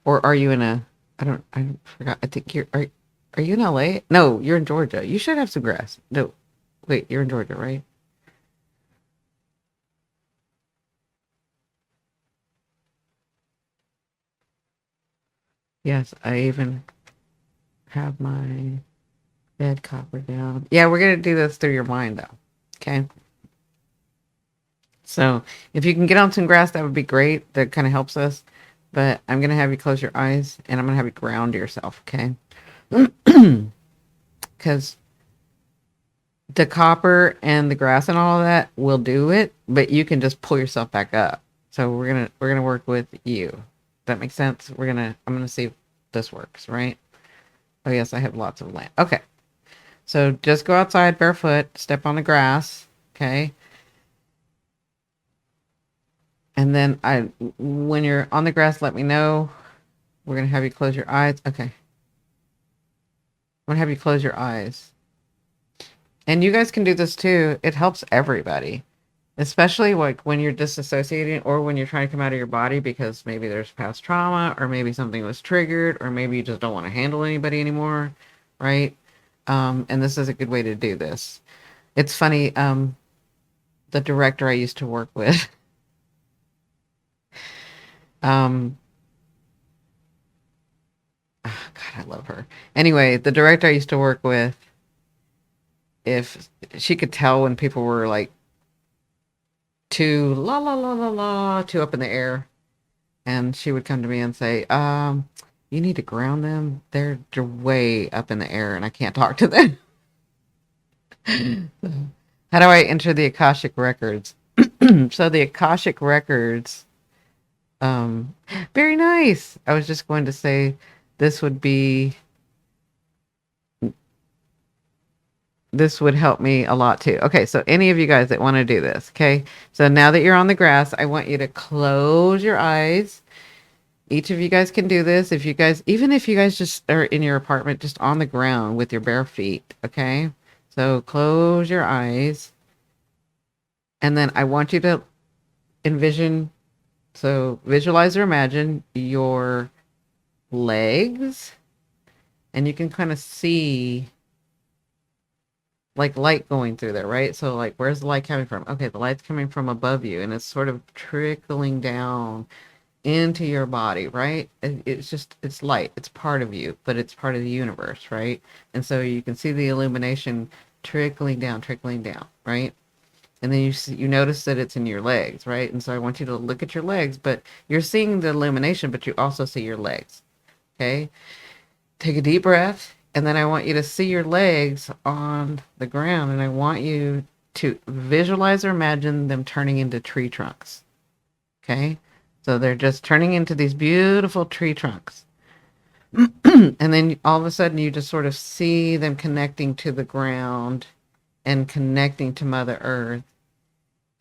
A: Or are you in a, I forgot. I think are you in LA? No, you're in Georgia. You should have some grass. No, wait, you're in Georgia, right? Yes, I even have my bed copper down. Yeah, we're gonna do this through your mind though. Okay. So if you can get on some grass, that would be great. That kind of helps us. But I'm gonna have you close your eyes and I'm gonna have you ground yourself, okay? Because The copper and the grass and all of that will do it, but you can just pull yourself back up. So we're gonna work with you. That makes sense. I'm gonna see if this works, right? Oh yes, I have lots of land. Okay. So just go outside barefoot, step on the grass, okay? And then when you're on the grass, let me know. We're gonna have you close your eyes. Okay. I'm gonna have you close your eyes. And you guys can do this too. It helps everybody, especially like when you're disassociating or when you're trying to come out of your body because maybe there's past trauma or maybe something was triggered or maybe you just don't want to handle anybody anymore, right? And this is a good way to do this. It's funny. The director I used to work with, um, God, I love her. Anyway, the director I used to work with, if she could tell when people were like too la la la la la too up in the air, and she would come to me and say, you need to ground them. They're way up in the air and I can't talk to them. How do I enter the Akashic Records? So the Akashic Records, um, very nice. I was just going to say this would be this would help me a lot too. Okay, so any of you guys that want to do this, okay? So now that you're on the grass, I want you to close your eyes. Each of you guys can do this. If you guys, even if you guys just are in your apartment, just on the ground with your bare feet, okay? So close your eyes. And then I want you to envision, so visualize or imagine your legs. And you can kind of see like light going through there, right? So like, where's the light coming from? Okay, the light's coming from above you and it's sort of trickling down into your body, right? It's just, it's light. It's part of you, but it's part of the universe, right? And so you can see the illumination trickling down, right? And then you notice that it's in your legs, right? And so I want you to look at your legs, but you're seeing the illumination, but you also see your legs, okay? Take a deep breath, and then I want you to see your legs on the ground, and I want you to visualize or imagine them turning into tree trunks, okay? So they're just turning into these beautiful tree trunks. And then all of a sudden you just sort of see them connecting to the ground and connecting to Mother Earth.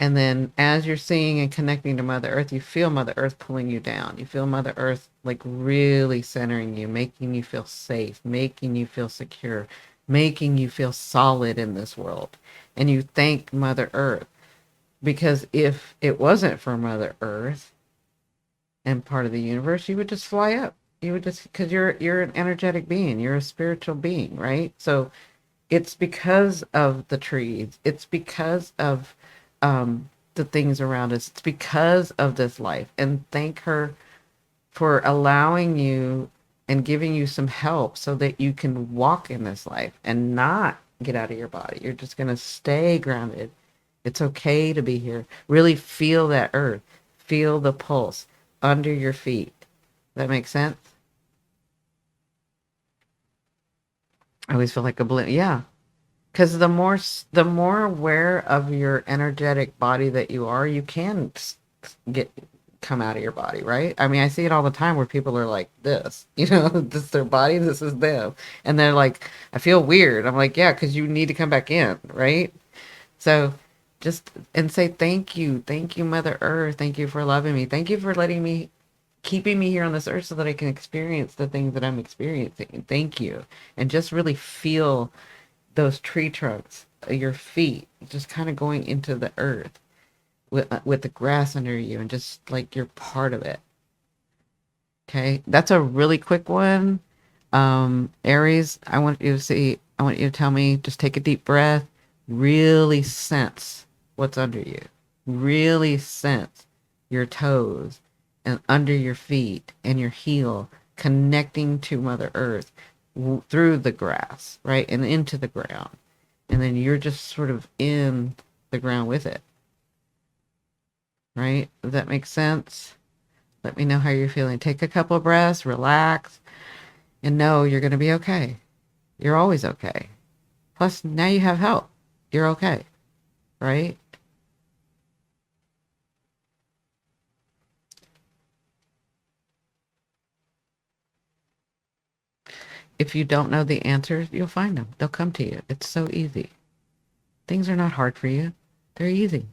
A: And then as you're seeing and connecting to Mother Earth, you feel Mother Earth pulling you down. You feel Mother Earth like really centering you, making you feel safe, making you feel secure, making you feel solid in this world. And you thank Mother Earth because if it wasn't for Mother Earth, and part of the universe, you would just fly up. You would just, because you're an energetic being, you're a spiritual being, right? So it's because of the trees, it's because of the things around us, it's because of this life. And thank her for allowing you and giving you some help so that you can walk in this life and not get out of your body. You're just going to stay grounded. It's okay to be here. Really feel that earth, feel the pulse under your feet. That makes sense? I always feel like a balloon. Yeah. Because the more aware of your energetic body that you are, you can get come out of your body, right? I mean, I see it all the time where people are like this, this is their body, this is them. And they're like, I feel weird. I'm like, yeah, because you need to come back in, right? So just and say thank you. Thank you, Mother Earth. Thank you for loving me. Thank you for letting me keeping me here on this earth so that I can experience the things that I'm experiencing. Thank you. And just really feel those tree trunks, your feet, just kind of going into the earth with the grass under you and just like you're part of it. Okay. That's a really quick one. Aries, I want you to tell me, just take a deep breath, really sense what's under you. Really sense your toes and under your feet and your heel connecting to Mother Earth through the grass, right? And into the ground. And then you're just sort of in the ground with it. Right? Does that make sense? Let me know how you're feeling. Take a couple of breaths, relax, and know you're going to be okay. You're always okay. Plus, now you have help. you're okay, right? If you don't know the answers, you'll find them. They'll come to you. It's so easy. Things are not hard for you. They're easy.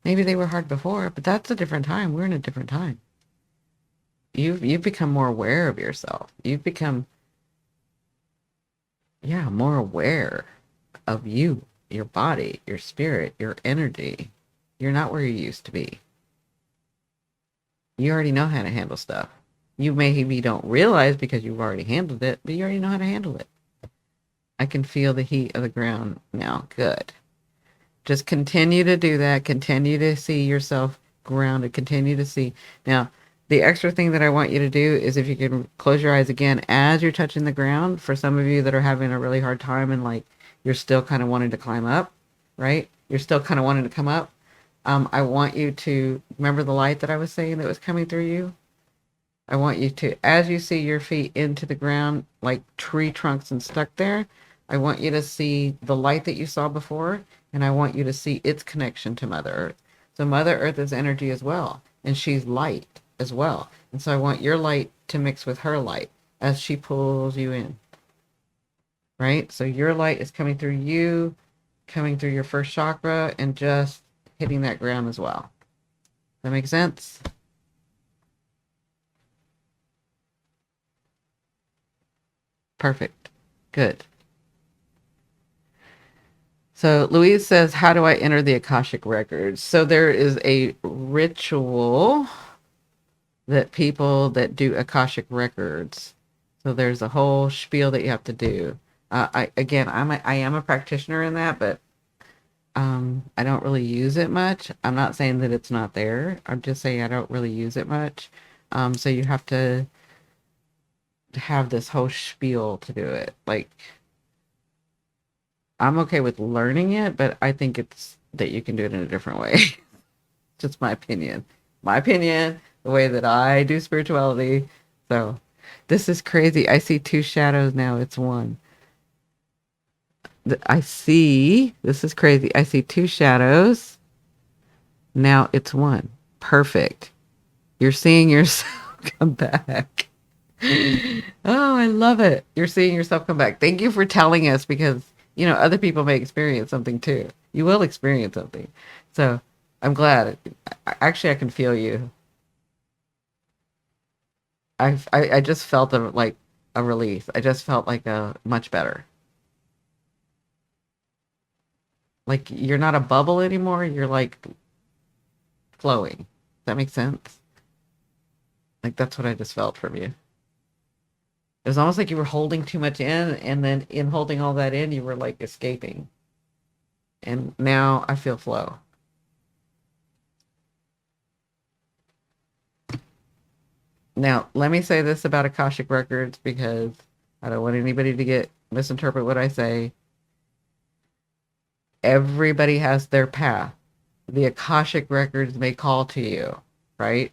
A: Maybe they were hard before, but that's a different time. We're in a different time. You've become more aware of yourself. You've become, yeah, more aware of you, your body, your spirit, your energy. You're not where you used to be. You already know how to handle stuff. You maybe don't realize because you've already handled it, but you already know how to handle it. I can feel the heat of the ground now. Good. Just continue to do that. Continue to see yourself grounded. Continue to see. Now, the extra thing that I want you to do is if you can close your eyes again as you're touching the ground. For some of you that are having a really hard time and like you're still kind of wanting to climb up, right? You're still kind of wanting to come up. I want you to remember the light that I was saying that was coming through you. I want you to, as you see your feet into the ground, like tree trunks and stuck there, I want you to see the light that you saw before, and I want you to see its connection to Mother Earth. So Mother Earth is energy as well, and she's light as well. And so I want your light to mix with her light as she pulls you in, right? So your light is coming through you, coming through your first chakra, and just hitting that ground as well. Does that make sense? Perfect. Good. So Louise says, how do I enter the Akashic Records? So there is a ritual that people that do Akashic Records. So there's a whole spiel that you have to do. I am a practitioner in that, but I don't really use it much. I'm not saying that it's not there. I'm just saying I don't really use it much. So you have to have this whole spiel to do it. Like, I'm okay with learning it, but I think it's that you can do it in a different way. Just my opinion. My opinion, the way that I do spirituality. So this is crazy. I see two shadows now. It's one. This is crazy. I see two shadows. Now it's one. Perfect. You're seeing yourself come back. Oh, I love it. You're seeing yourself come back. Thank you for telling us because, other people may experience something too. You will experience something. So I'm glad. Actually, I can feel you. I just felt like a release. I just felt like a much better. Like you're not a bubble anymore. You're like flowing. Does that make sense? Like that's what I just felt from you. It was almost like you were holding too much in, and then in holding all that in, you were like escaping. And now I feel flow. Now, let me say this about Akashic Records because I don't want anybody to misinterpret what I say. Everybody has their path. The Akashic Records may call to you, right?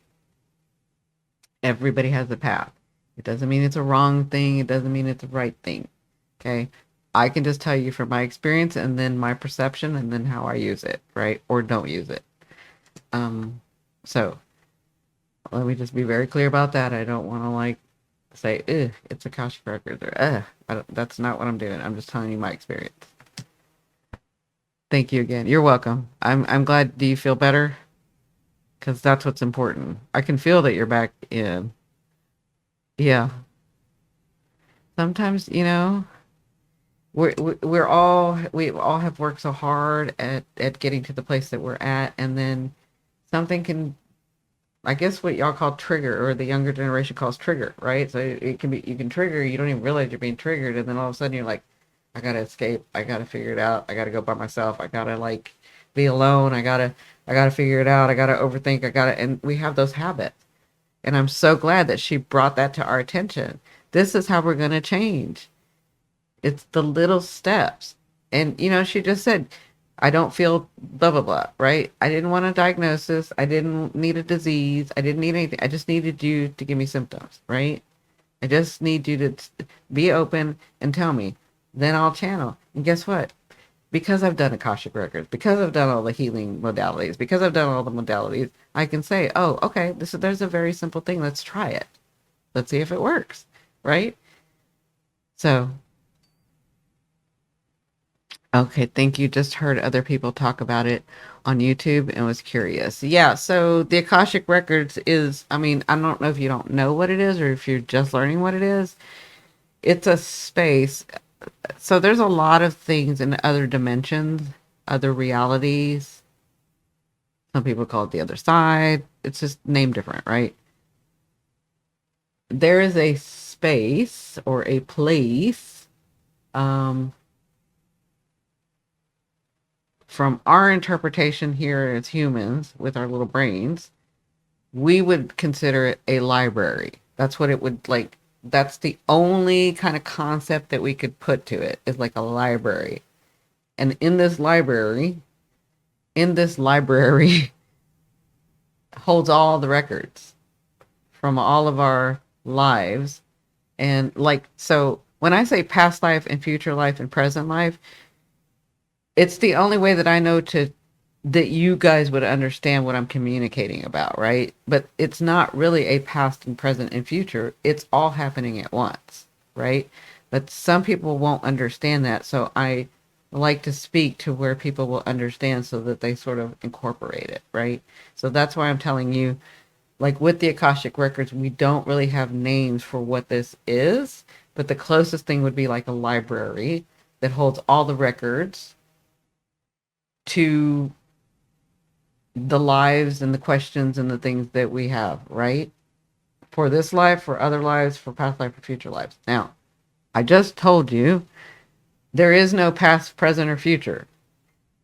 A: Everybody has a path. It doesn't mean it's a wrong thing. It doesn't mean it's a right thing. Okay? I can just tell you from my experience and then my perception and then how I use it, right? Or don't use it. So let me just be very clear about that. I don't want to like say, it's Akashic Records or that's not what I'm doing. I'm just telling you my experience. Thank you again. You're welcome. I'm glad. Do you feel better? Because that's what's important. I can feel that you're back in. Yeah. Sometimes, we all have worked so hard at getting to the place that we're at, and then something can, I guess what y'all call trigger, or the younger generation calls trigger, right? So it can be, you can trigger, you don't even realize you're being triggered, and then all of a sudden you're like, I gotta escape, I gotta figure it out, I gotta go by myself, I gotta like be alone, I gotta figure it out, I gotta overthink, and we have those habits. And I'm so glad that she brought that to our attention. This is how we're gonna change. It's the little steps. And she just said, I don't feel blah blah blah, right? I didn't want a diagnosis. I didn't need a disease. I didn't need anything. I just needed you to give me symptoms, right? I just need you to be open and tell me. Then I'll channel. And guess what? because I've done Akashic Records, because I've done all the healing modalities, because I've done all the modalities, I can say, oh, okay, there's a very simple thing. Let's try it. Let's see if it works, right? So, okay, thank you. Just heard other people talk about it on YouTube and was curious. Yeah, so the Akashic Records is, I mean, I don't know if you don't know what it is or if you're just learning what it is. It's a space. So there's a lot of things in other dimensions, other realities. Some people call it the other side. It's just named different, right? There is a space or a place, um, from our interpretation here as humans with our little brains, we would consider it a library. That's what it would like. That's the only kind of concept that we could put to it is like a library. And in this library holds all the records from all of our lives. And like, so when I say past life and future life and present life, it's the only way that I know to that you guys would understand what I'm communicating about, right? But it's not really a past and present and future. It's all happening at once, right? But some people won't understand that. So I like to speak to where people will understand so that they sort of incorporate it, right? So that's why I'm telling you, like with the Akashic Records, we don't really have names for what this is, but the closest thing would be like a library that holds all the records to the lives and the questions and the things that we have, right? For this life, for other lives, for past life, for future lives. Now, I just told you there is no past, present, or future.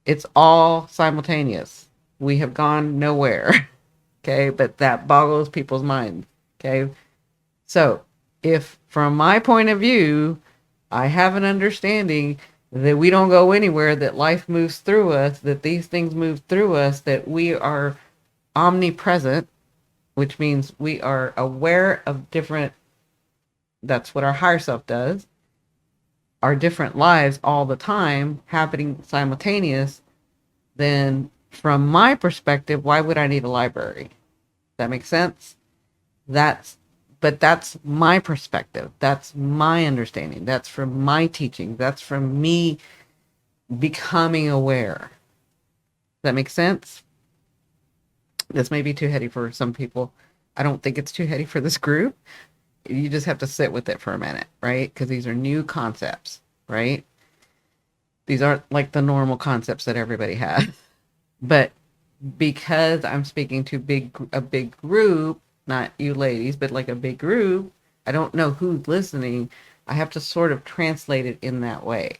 A: It's all simultaneous. We have gone nowhere. Okay, but that boggles people's minds. Okay, so if from my point of view, I have an understanding that we don't go anywhere, that life moves through us, that these things move through us, that we are omnipresent, which means we are aware of different, that's what our higher self does, our different lives all the time happening simultaneous, then from my perspective, why would I need a library? That makes sense? That's but that's my perspective. That's my understanding. That's from my teaching. That's from me becoming aware. That makes sense? This may be too heady for some people. I don't think it's too heady for this group. You just have to sit with it for a minute, right? Because these are new concepts, right? These aren't like the normal concepts that everybody has. But because I'm speaking to a big group, not you ladies, but like a big group, I don't know who's listening. I have to sort of translate it in that way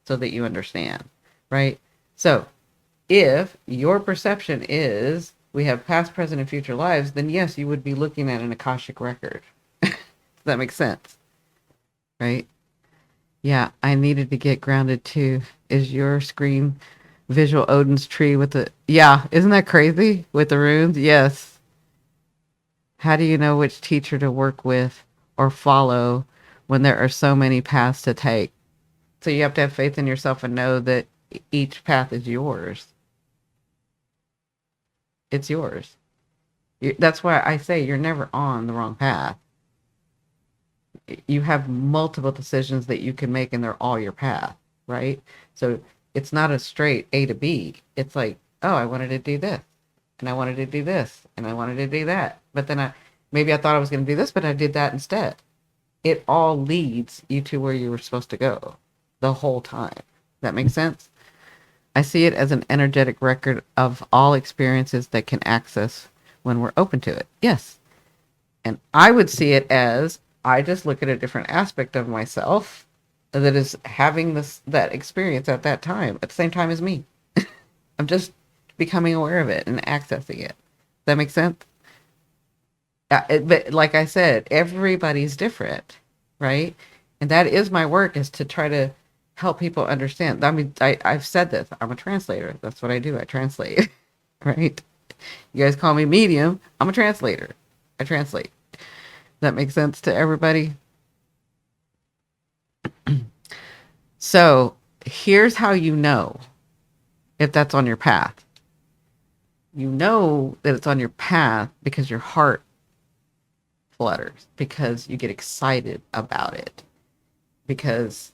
A: so that you understand, right? So if your perception is we have past, present, and future lives, then yes, you would be looking at an Akashic record. Does that make sense? Right? Yeah, I needed to get grounded too. Is your screen visual Odin's tree with the... Yeah, isn't that crazy? With the runes? Yes. How do you know which teacher to work with or follow when there are so many paths to take? So you have to have faith in yourself and know that each path is yours. It's yours. That's why I say you're never on the wrong path. You have multiple decisions that you can make and they're all your path, right? So it's not a straight A to B. It's like, oh, I wanted to do this and I wanted to do this and I wanted to do that. But then maybe I thought I was going to do this, but I did that instead. It all leads you to where you were supposed to go the whole time. That makes sense? I see it as an energetic record of all experiences that can access when we're open to it. Yes. And I would see it as I just look at a different aspect of myself that is having that experience at that time, at the same time as me. I'm just becoming aware of it and accessing it. Does that make sense? But like I said, everybody's different, right? And that is my work, is to try to help people understand. I mean, I've said this. I'm a translator. That's what I do. I translate, right? You guys call me medium. I'm a translator. I translate. That makes sense to everybody? So Here's how you know if that's on your path. You know that it's on your path because your heart flutters, because you get excited about it, because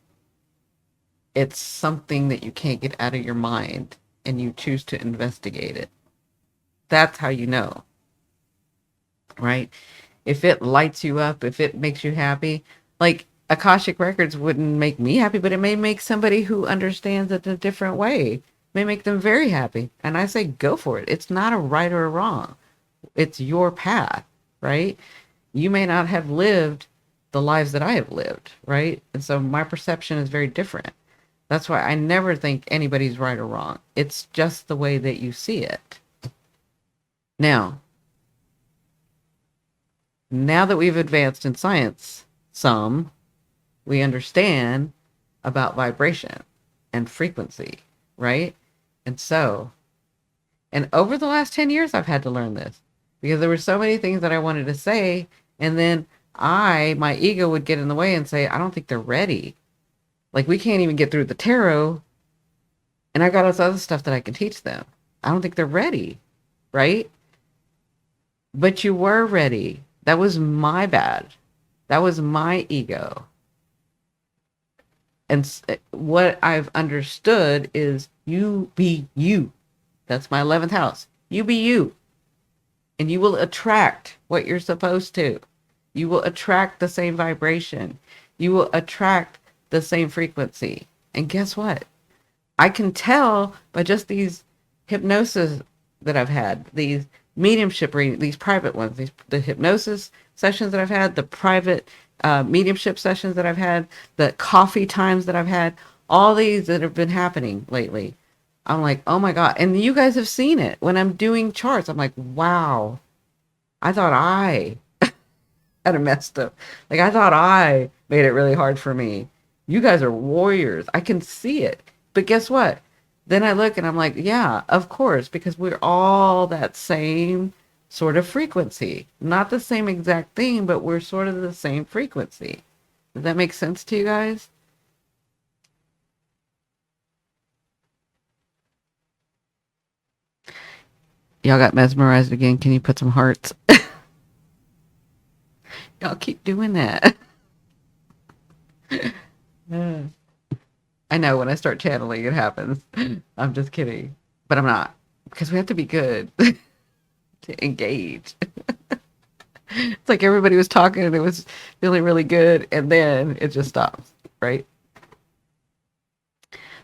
A: it's something that you can't get out of your mind and you choose to investigate it. That's how you know, right? If it lights you up, if it makes you happy, like Akashic Records wouldn't make me happy, but it may make somebody who understands it a different way. It may make them very happy. And I say, go for it. It's not a right or a wrong. It's your path, right? You may not have lived the lives that I have lived, right? And so my perception is very different. That's why I never think anybody's right or wrong. It's just the way that you see it. Now that we've advanced in science some, we understand about vibration and frequency, right? And so, and over the last 10 years, I've had to learn this because there were so many things that I wanted to say. And then my ego would get in the way and say, I don't think they're ready. Like, we can't even get through the tarot. And I got all this other stuff that I can teach them. I don't think they're ready, right? But you were ready. That was my bad. That was my ego. And what I've understood is you be you. That's my 11th house. You be you. And you will attract what you're supposed to. You will attract the same vibration. You will attract the same frequency. And guess what? I can tell by just these hypnosis that I've had, these mediumship readings, these private ones, the hypnosis sessions that I've had, the private mediumship sessions that I've had, the coffee times that I've had, all these that have been happening lately. I'm like, oh my God. And you guys have seen it when I'm doing charts. I'm like, wow, I thought I had a messed up. Like, I thought I made it really hard for me. You guys are warriors. I can see it. But guess what? Then I look and I'm like, yeah, of course, because we're all that same sort of frequency. Not the same exact thing, but we're sort of the same frequency. Does that make sense to you guys? Y'all got mesmerized again. Can you put some hearts? Y'all keep doing that. I know when I start channeling, it happens. I'm just kidding. But I'm not. Because we have to be good to engage. It's like everybody was talking and it was feeling really good. And then it just stops. Right?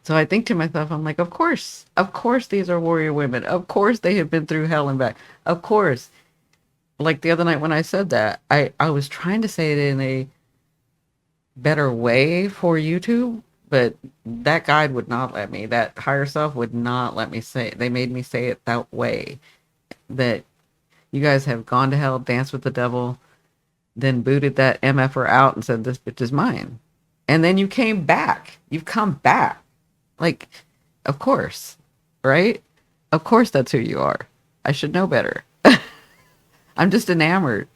A: So I think to myself, I'm like, of course these are warrior women. Of course they have been through hell and back. Of course. Like the other night when I said that, I was trying to say it in a better way for YouTube, but that guide would not let me. That higher self would not let me say it. They made me say it that way. That you guys have gone to hell, danced with the devil, then booted that MFer out and said, this bitch is mine. And then you came back. You've come back. Like, of course, right? Of course that's who you are. I should know better. I'm just enamored.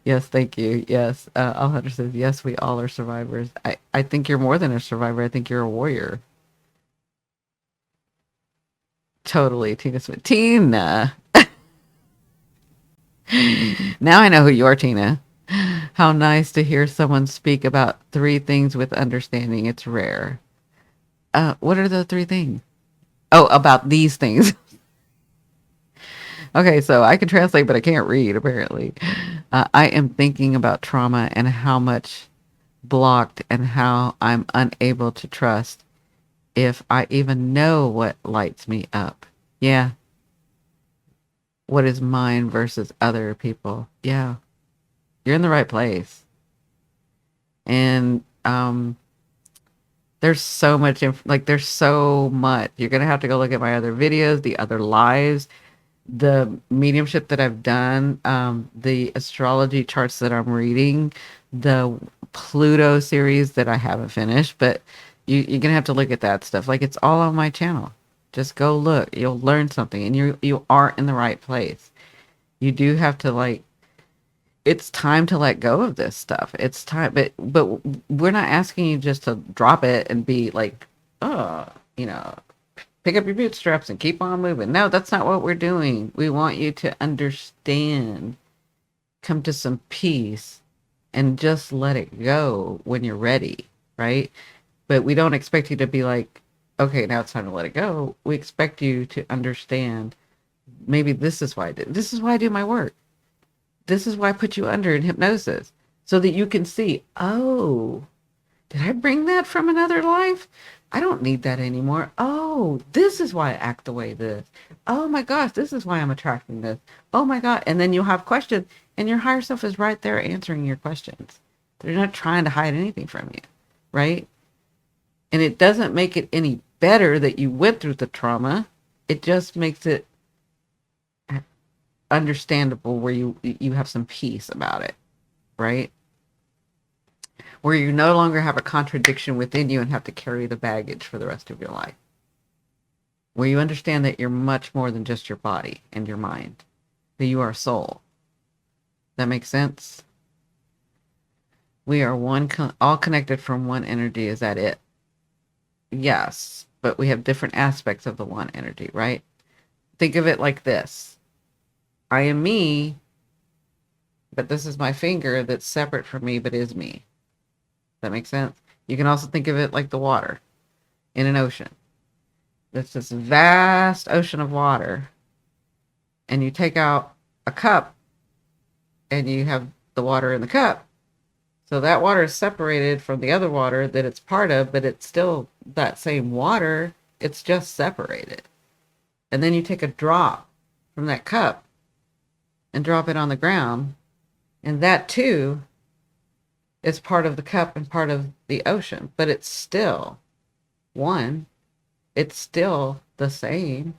A: Yes, thank you. Yes. Alejandro says, yes, we all are survivors. I think you're more than a survivor. I think you're a warrior. Totally, Tina Smith. Tina! Now I know who you are, Tina. How nice to hear someone speak about 3 things with understanding. It's rare. What are the 3 things? Oh, about these things. Okay, so I can translate, but I can't read, apparently. I am thinking about trauma and how much blocked and how I'm unable to trust if I even know what lights me up. Yeah. What is mine versus other people. Yeah. You're in the right place. And there's so much, there's so much. You're going to have to go look at my other videos, the other lives, the mediumship that I've done, the astrology charts that I'm reading, the Pluto series that I haven't finished, but you're going to have to look at that stuff. Like, it's all on my channel. Just go look. You'll learn something, and you are in the right place. You do have to, it's time to let go of this stuff. It's time, but we're not asking you just to drop it and be like, oh, you know, pick up your bootstraps and keep on moving. No, that's not what we're doing. We want you to understand, come to some peace, and just let it go when you're ready, right? But we don't expect you to be like, okay, now it's time to let it go. We expect you to understand, maybe this is why I did. This is why I do my work. This is why I put you under in hypnosis, so that you can see, oh, did I bring that from another life? I don't need that anymore. Oh, this is why I act the way this. Oh my gosh, this is why I'm attracting this. Oh my God. And then you'll have questions, and your higher self is right there answering your questions. They're not trying to hide anything from you, right? And it doesn't make it any better that you went through the trauma. It just makes it understandable where you have some peace about it, right? Where you no longer have a contradiction within you and have to carry the baggage for the rest of your life. Where you understand that you're much more than just your body and your mind, that you are a soul. That makes sense? We are one, all connected from one energy. Is that it? Yes, but we have different aspects of the one energy, right? Think of it like this. I am me, but this is my finger that's separate from me, but is me. That makes sense? You can also think of it like the water in an ocean. It's this vast ocean of water, and you take out a cup, and you have the water in the cup. So that water is separated from the other water that it's part of, but it's still that same water. It's just separated. And then you take a drop from that cup and drop it on the ground, and that too is part of the cup and part of the ocean, but it's still one. It's still the same.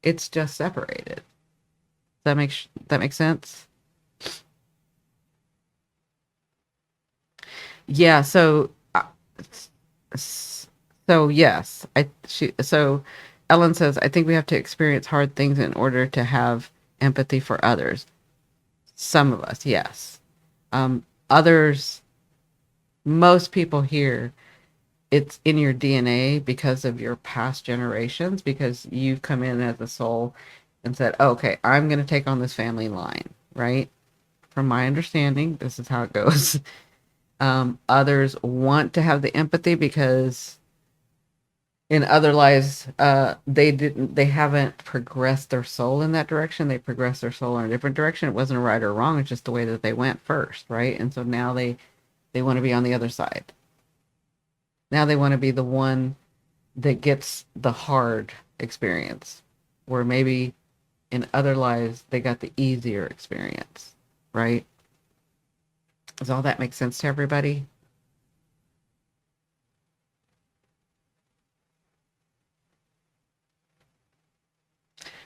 A: It's just separated. That makes sense? Yeah. So yes, so Ellen says, I think we have to experience hard things in order to have empathy for others. Some of us, yes. Others, most people here, it's in your DNA because of your past generations, because you've come in as a soul and said, oh, okay, I'm going to take on this family line, right? From my understanding, this is how it goes. Others want to have the empathy because in other lives, they haven't progressed their soul in that direction. They progressed their soul in a different direction. It wasn't a right or wrong. It's just the way that they went first, right? And so now they want to be on the other side. Now they want to be the one that gets the hard experience, where maybe in other lives they got the easier experience, right? Does all that make sense to everybody?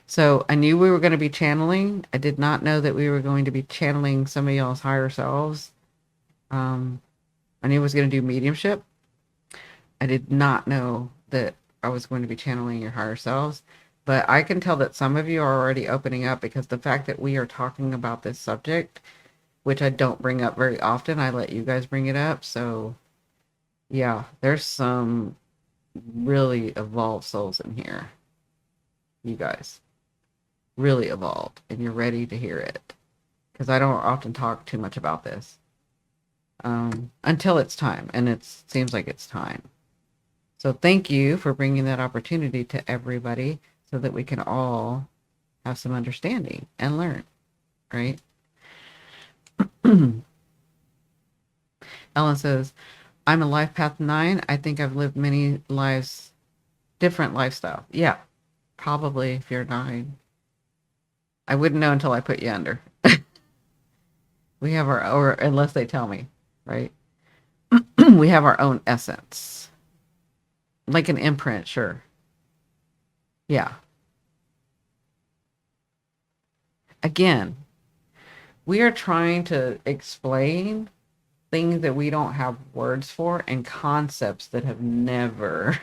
A: So I knew we were going to be channeling. I did not know that we were going to be channeling some of y'all's higher selves. I knew I was going to do mediumship. I did not know that I was going to be channeling your higher selves. But I can tell that some of you are already opening up, because the fact that we are talking about this subject, which I don't bring up very often, I let you guys bring it up. So yeah, there's some really evolved souls in here. You guys. Really evolved, and you're ready to hear it. Because I don't often talk too much about this. Until it's time, and it seems like it's time. So thank you for bringing that opportunity to everybody so that we can all have some understanding and learn, right? Ellen says, I'm a life path 9. I think I've lived many lives, different lifestyle. Yeah, probably if you're 9. I wouldn't know until I put you under. We have or unless they tell me, right? We have our own essence. Like an imprint, sure. Yeah. Again, we are trying to explain things that we don't have words for, and concepts that have never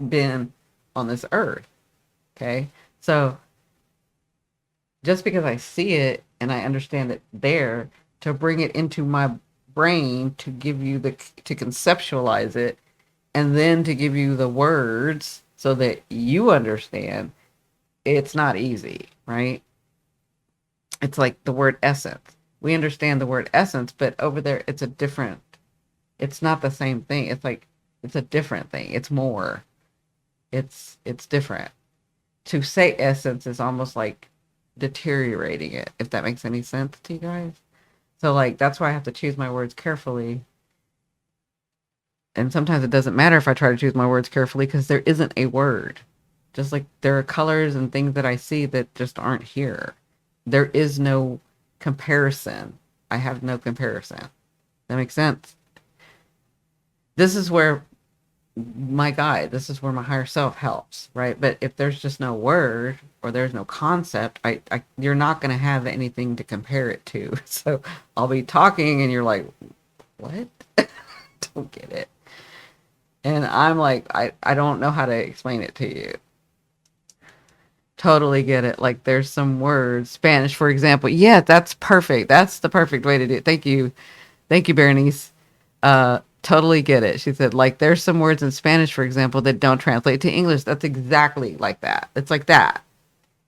A: been on this earth. Okay? So just because I see it and I understand it there to bring it into my brain to give you to conceptualize it and then to give you the words so that you understand. It's not easy, right? It's like the word essence. We understand the word essence, but over there it's not the same thing. It's like it's a different thing. It's more. It's different. To say essence is almost like deteriorating it, if that makes any sense to you guys. So like that's why I have to choose my words carefully. And sometimes it doesn't matter if I try to choose my words carefully because there isn't a word. Just like there are colors and things that I see that just aren't here. There is no comparison. I have no comparison. That makes sense. This is where this is where my higher self helps, right? But if there's just no word or there's no concept, you're not going to have anything to compare it to. So I'll be talking and you're like, what? Don't get it. And I'm like, I don't know how to explain it to you. Totally get it. Like there's some words, Spanish, for example. Yeah, that's perfect. That's the perfect way to do it. Thank you. Thank you, Berenice. Totally get it. She said, like, there's some words in Spanish, for example, that don't translate to English. That's exactly like that. It's like that.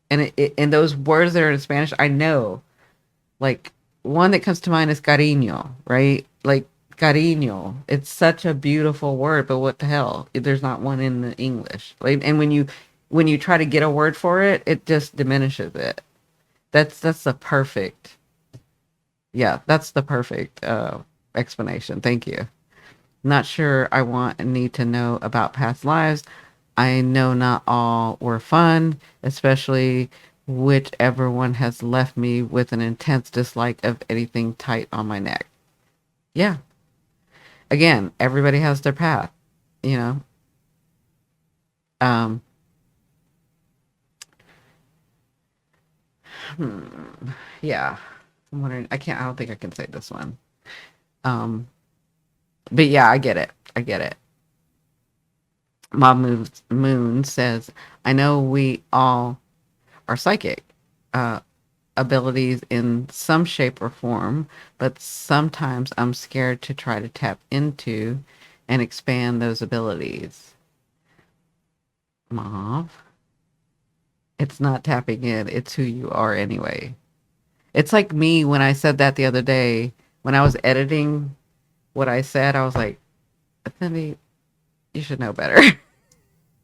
A: And and those words that are in Spanish, I know. Like, one that comes to mind is cariño, right? Like, cariño. It's such a beautiful word, but what the hell? There's not one in the English. Like, and when you try to get a word for it, it just diminishes it. That's the perfect. Yeah, that's the perfect explanation. Thank you. Not sure I want and need to know about past lives. I know not all were fun, especially whichever one has left me with an intense dislike of anything tight on my neck. Yeah. Again, everybody has their path, you know. Um, yeah. I'm wondering, I don't think I can say this one. Um, but yeah, I get it. I get it. Moon says, I know we all are psychic abilities in some shape or form, but sometimes I'm scared to try to tap into and expand those abilities. Mauve, it's not tapping in, it's who you are anyway. It's like me when I said that the other day, when I was editing what I said, I was like, Cindi, you should know better. I'm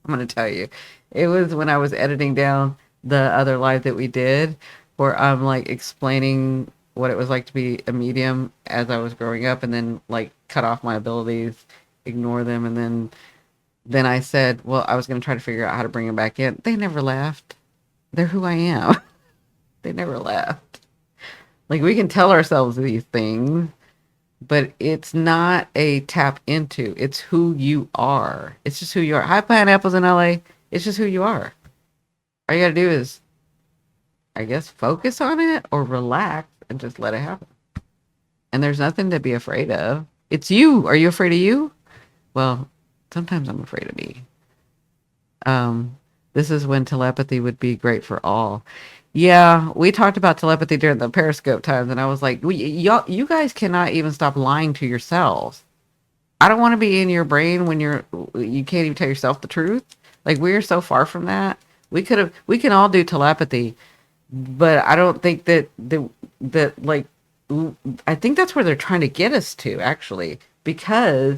A: going to tell you. It was when I was editing down the other live that we did, where I'm like explaining what it was like to be a medium as I was growing up, and then like cut off my abilities, ignore them, and then I said, well, I was going to try to figure out how to bring them back in. They never left. They're who I am. They never left. Like we can tell ourselves these things, but it's not a tap into. It's who you are. It's just who you are. Hi, Pineapples in LA. It's just who you are. All you gotta do is, I guess, focus on it or relax and just let it happen. And there's nothing to be afraid of. It's you. Are you afraid of you? Well, sometimes I'm afraid of me. This is when telepathy would be great for all. Yeah, we talked about telepathy during the Periscope times, and I was like, you guys cannot even stop lying to yourselves. I don't want to be in your brain when you can't even tell yourself the truth. Like we are so far from that. We can all do telepathy, but I don't think that like, I think that's where they're trying to get us to actually, because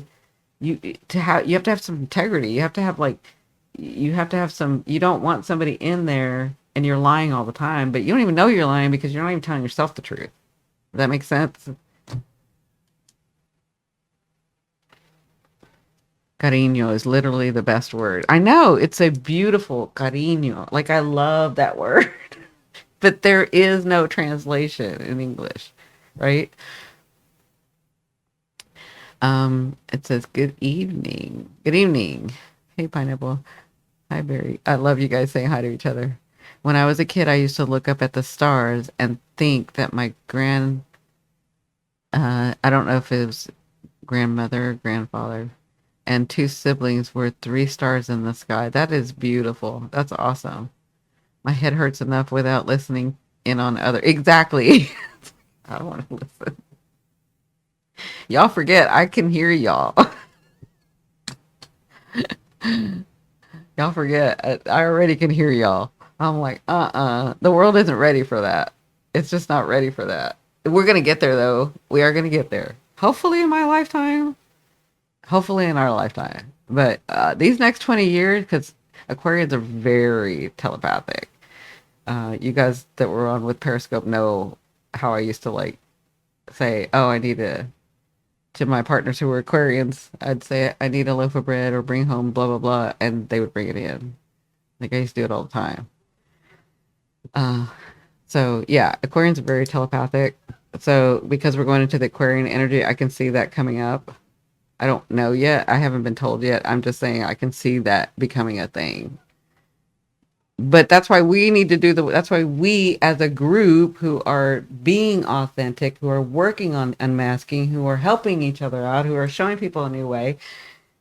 A: you have to have some integrity. You have to have some, you don't want somebody in there and you're lying all the time, but you don't even know you're lying because you're not even telling yourself the truth. Does that make sense? Cariño is literally the best word. I know, it's a beautiful cariño. Like I love that word. But there is no translation in English, right? It says good evening. Good evening. Hey Pineapple. Hi Barry. I love you guys saying hi to each other. When I was a kid, I used to look up at the stars and think that my I don't know if it was grandmother or grandfather, and two siblings were three stars in the sky. That is beautiful. That's awesome. My head hurts enough without listening in on other. Exactly. I don't want to listen. Y'all forget I can hear y'all. Y'all forget I already can hear y'all. I'm like, the world isn't ready for that. It's just not ready for that. We're gonna get there though. We are gonna get there. Hopefully in my lifetime. Hopefully in our lifetime. But these next 20 years, because Aquarians are very telepathic. You guys that were on with Periscope know how I used to like say, "Oh, I need to my partners who were Aquarians." I'd say, "I need a loaf of bread or bring home blah blah blah," and they would bring it in. Like I used to do it all the time. Uh, so yeah, Aquarians are very telepathic. So because we're going into the Aquarian energy, I can see that coming up. I don't know yet. I haven't been told yet. I'm just saying I can see that becoming a thing. But that's why we need to do that's why we as a group who are being authentic, who are working on unmasking, who are helping each other out, who are showing people a new way,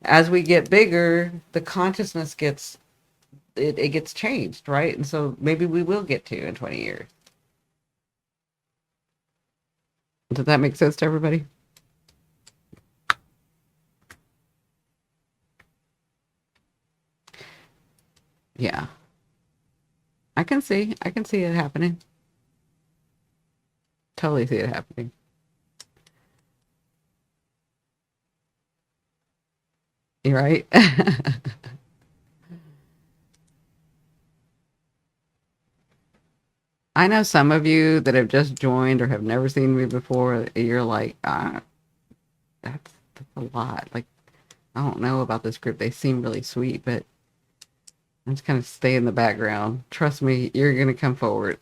A: as we get bigger, the consciousness gets it gets changed, right? And so maybe we will get to in 20 years. Does that make sense to everybody? Yeah. I can see it happening. Totally see it happening. You're right. I know some of you that have just joined or have never seen me before, you're like, that's a lot. Like, I don't know about this group. They seem really sweet, but I just kind of stay in the background. Trust me, you're gonna come forward.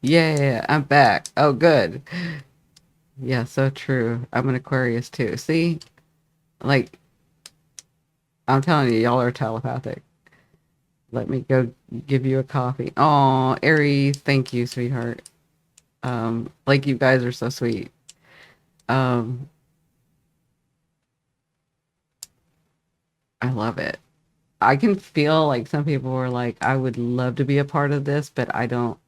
A: Yeah, I'm back. Oh, good. Yeah, so true. I'm an Aquarius too. See, like I'm telling you, y'all are telepathic. Let me go give you a coffee. Oh, Aries, thank you, sweetheart. Like you guys are so sweet. Um, I love it. I can feel like some people were like, I would love to be a part of this, but I don't.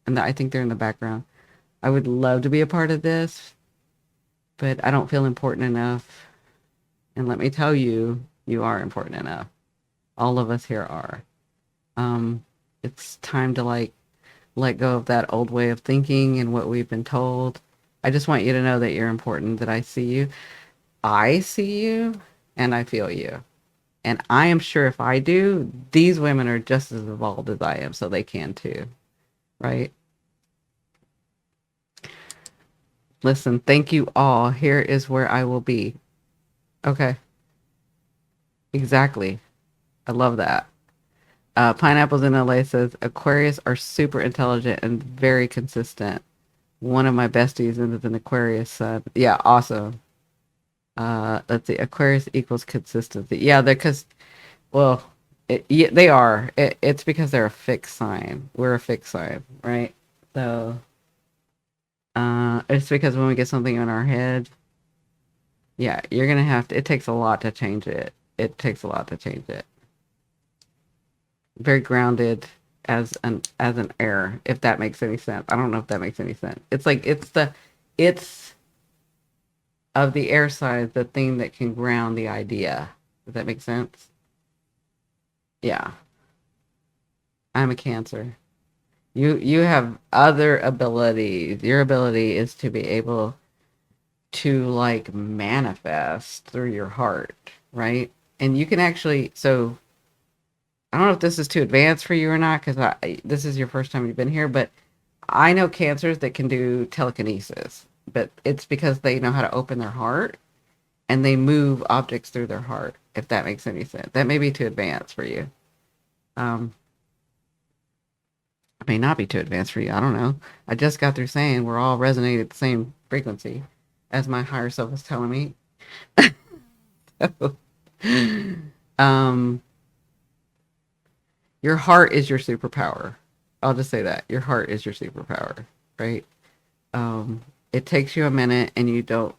A: And I think they're in the background. I would love to be a part of this, but I don't feel important enough. And let me tell you, you are important enough. All of us here are. Um, it's time to like let go of that old way of thinking and what we've been told. I just want you to know that you're important, that I see you. I see you and I feel you. And I am sure if I do, these women are just as evolved as I am, so they can too. Right? Listen, thank you all. Here is where I will be. Okay. Exactly. I love that. Pineapples in LA says Aquarius are super intelligent and very consistent. One of my besties is an Aquarius sun. Yeah, awesome. Let's see. Aquarius equals consistency. Yeah, they're because well, yeah, they are. It's because they're a fixed sign. We're a fixed sign, right? So, it's because when we get something in our head, yeah, you're gonna have to. It takes a lot to change it. It takes a lot to change it. Very grounded as an air, if that makes any sense. I don't know if that makes any sense. It's like it's of the air side the thing that can ground the idea. Does that make sense? Yeah, I'm a Cancer. You have other abilities. Your ability is to be able to like manifest through your heart, right? And you can actually so I don't know if this is too advanced for you or not because this is your first time you've been here, but I know cancers that can do telekinesis, but it's because they know how to open their heart and they move objects through their heart, if that makes any sense. That may be too advanced for you. Um, it may not be too advanced for you. I don't know. I just got through saying we're all resonating at the same frequency as my higher self is telling me. um, your heart is your superpower. I'll just say that. Your heart is your superpower, right? Um, it takes you a minute and you don't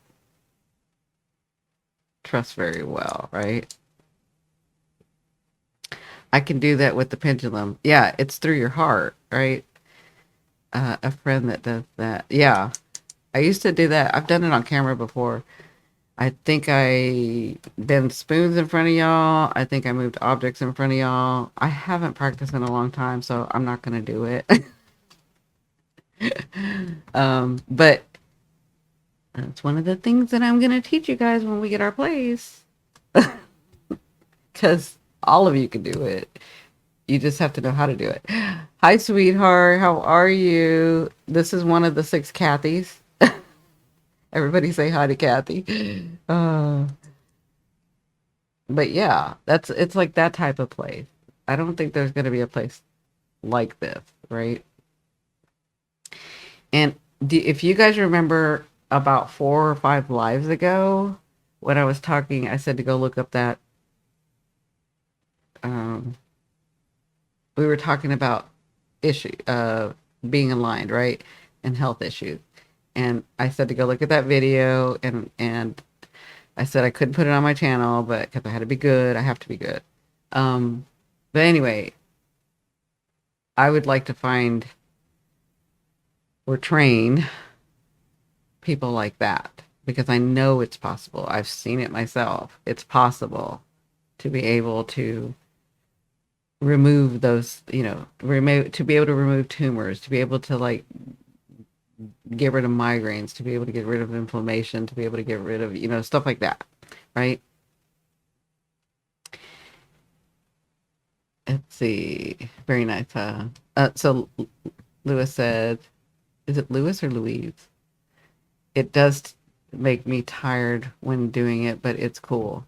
A: trust very well, right? I can do that with the pendulum. Yeah, it's through your heart, right? A friend that does that. Yeah, I used to do that. I've done it on camera before. I think I bent spoons in front of y'all. I think I moved objects in front of y'all. I haven't practiced in a long time, so I'm not gonna do it. But that's one of the things that I'm gonna teach you guys when we get our place, because all of you can do it. You just have to know how to do it. Hi, sweetheart. How are you? This is one of the 6 Kathys. Everybody say hi to Kathy. But yeah, it's like that type of place. I don't think there's going to be a place like this, right? And if you guys remember about 4 or 5 lives ago, when I was talking, I said to go look up that um, we were talking about issue being aligned, right? And health issues. And I said to go look at that video, and I said I couldn't put it on my channel, but because I had to be good, I have to be good. Um, but anyway, I would like to find or train people like that because I know it's possible. I've seen it myself. It's possible to be able to remove those, remove to be able to remove tumors, to be able to like get rid of migraines, to be able to get rid of inflammation, to be able to get rid of, stuff like that, right? Let's see. Very nice, huh? So Lewis said, is it Lewis or Louise? It does make me tired when doing it, but it's cool.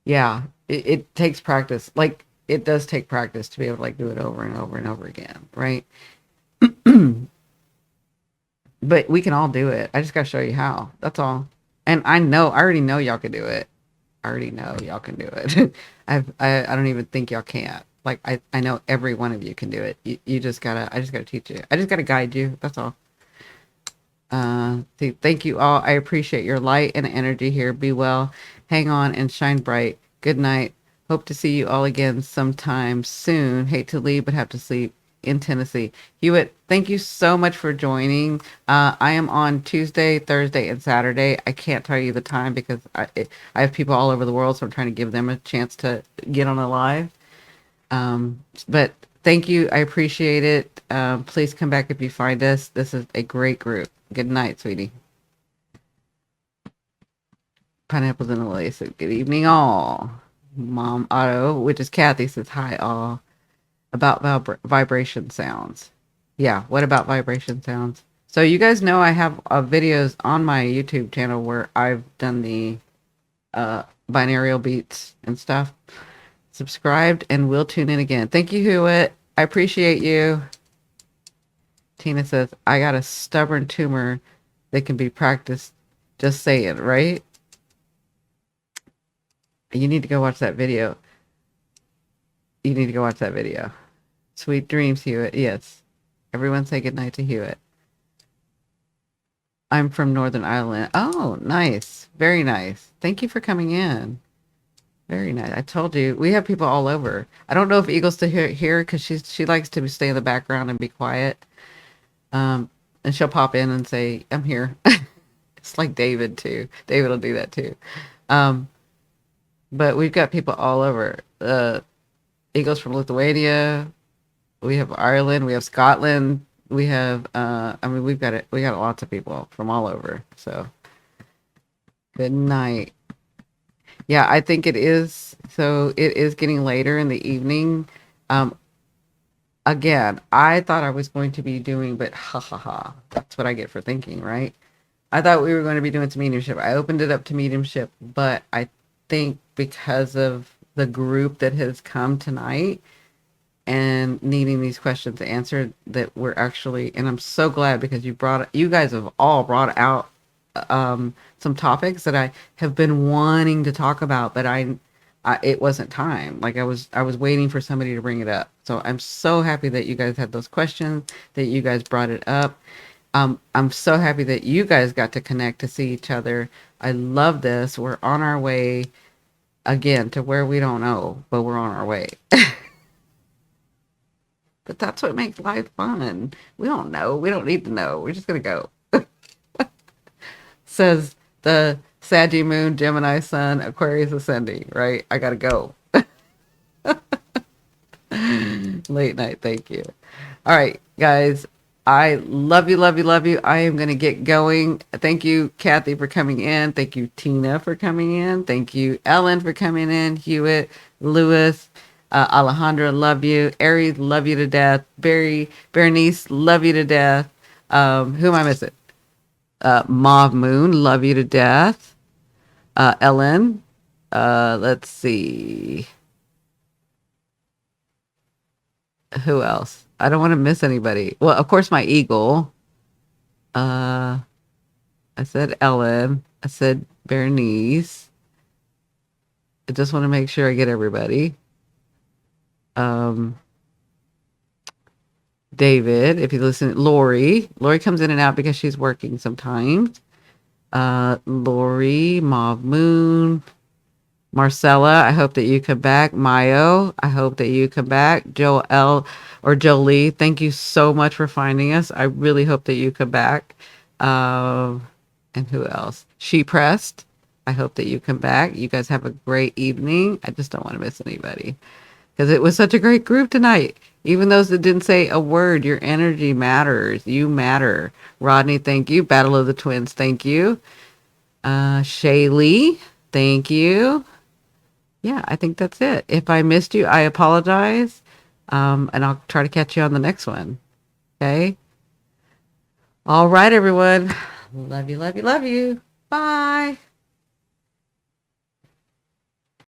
A: Yeah, it takes practice. Like it does take practice to be able to like do it over and over and over again, right? But we can all do it. I just gotta show you how. That's all. And I already know y'all can do it. I already know y'all can do it. I don't even think y'all can't. Like I know every one of you can do it. You just gotta I just gotta teach you. I just gotta guide you. That's all. Thank you all. I appreciate your light and energy here. Be well, hang on, and shine bright. Good night. Hope to see you all again sometime soon. Hate to leave, but have to sleep in Tennessee. Hewitt, thank you so much for joining. I am on Tuesday, Thursday, and Saturday. I can't tell you the time because I have people all over the world, so I'm trying to give them a chance to get on a live. But thank you. I appreciate it. Please come back if you find us. This is a great group. Good night, sweetie. Pineapples in a lace. Good evening, all. Mom Otto, which is Kathy, says hi, all. About vibration sounds. Yeah, what about vibration sounds? So you guys know I have videos on my YouTube channel where I've done the binaural beats and stuff. Subscribed and we'll tune in again. Thank you, Hewitt. I appreciate you. Tina says, I got a stubborn tumor that can be practiced. Just saying, right? You need to go watch that video. You need to go watch that video. Sweet dreams, Hewitt. Yes. Everyone say goodnight to Hewitt. I'm from Northern Ireland. Oh, nice. Very nice. Thank you for coming in. Very nice. I told you, we have people all over. I don't know if Eagle's still here because she likes to stay in the background and be quiet. And she'll pop in and say, I'm here. It's like David too. David will do that too. But we've got people all over. Eagles from Lithuania. We have Ireland. We have Scotland. We have, we've got it. We got lots of people from all over. So good night. Yeah, I think it is. So it is getting later in the evening. Again, I thought I was going to be doing, but ha ha ha. That's what I get for thinking, right? I thought we were going to be doing some mediumship. I opened it up to mediumship, but I think because of the group that has come tonight and needing these questions answered, that we're actually, and I'm so glad because you guys have all brought out some topics that I have been wanting to talk about, but it wasn't time. Like I was waiting for somebody to bring it up. So I'm so happy that you guys had those questions, that you guys brought it up. I'm so happy that you guys got to connect to see each other. I love this. We're on our way again to where we don't know, but we're on our way. But that's what makes life fun. We don't know. We don't need to know. We're just going to go. Says the Saggy Moon, Gemini Sun, Aquarius Ascending, right? I got to go. Late night. Thank you. All right, guys. I love you, love you, love you. I am going to get going. Thank you, Kathy, for coming in. Thank you, Tina, for coming in. Thank you, Ellen, for coming in. Hewitt, Lewis, Alejandra, love you. Aries, love you to death. Bernice, love you to death. Who am I missing? Mauve Moon, love you to death. Ellen, let's see. Who else? I don't want to miss anybody. Well, of course, my eagle. Uh, I said Ellen. I said Bernice. I just want to make sure I get everybody. Um, David, if you listen, Lori. Lori comes in and out because she's working sometimes. Lori, Mauve Moon, Marcella, I hope that you come back. Mayo, I hope that you come back. Joel or Jolie, thank you so much for finding us. I really hope that you come back. And who else? She Pressed, I hope that you come back. You guys have a great evening. I just don't want to miss anybody because it was such a great group tonight. Even those that didn't say a word, your energy matters. You matter. Rodney, thank you. Battle of the Twins, thank you. Shaylee, thank you. Yeah, I think that's it. If I missed you, I apologize. And I'll try to catch you on the next one. Okay. All right, everyone. Love you, love you, love you. Bye.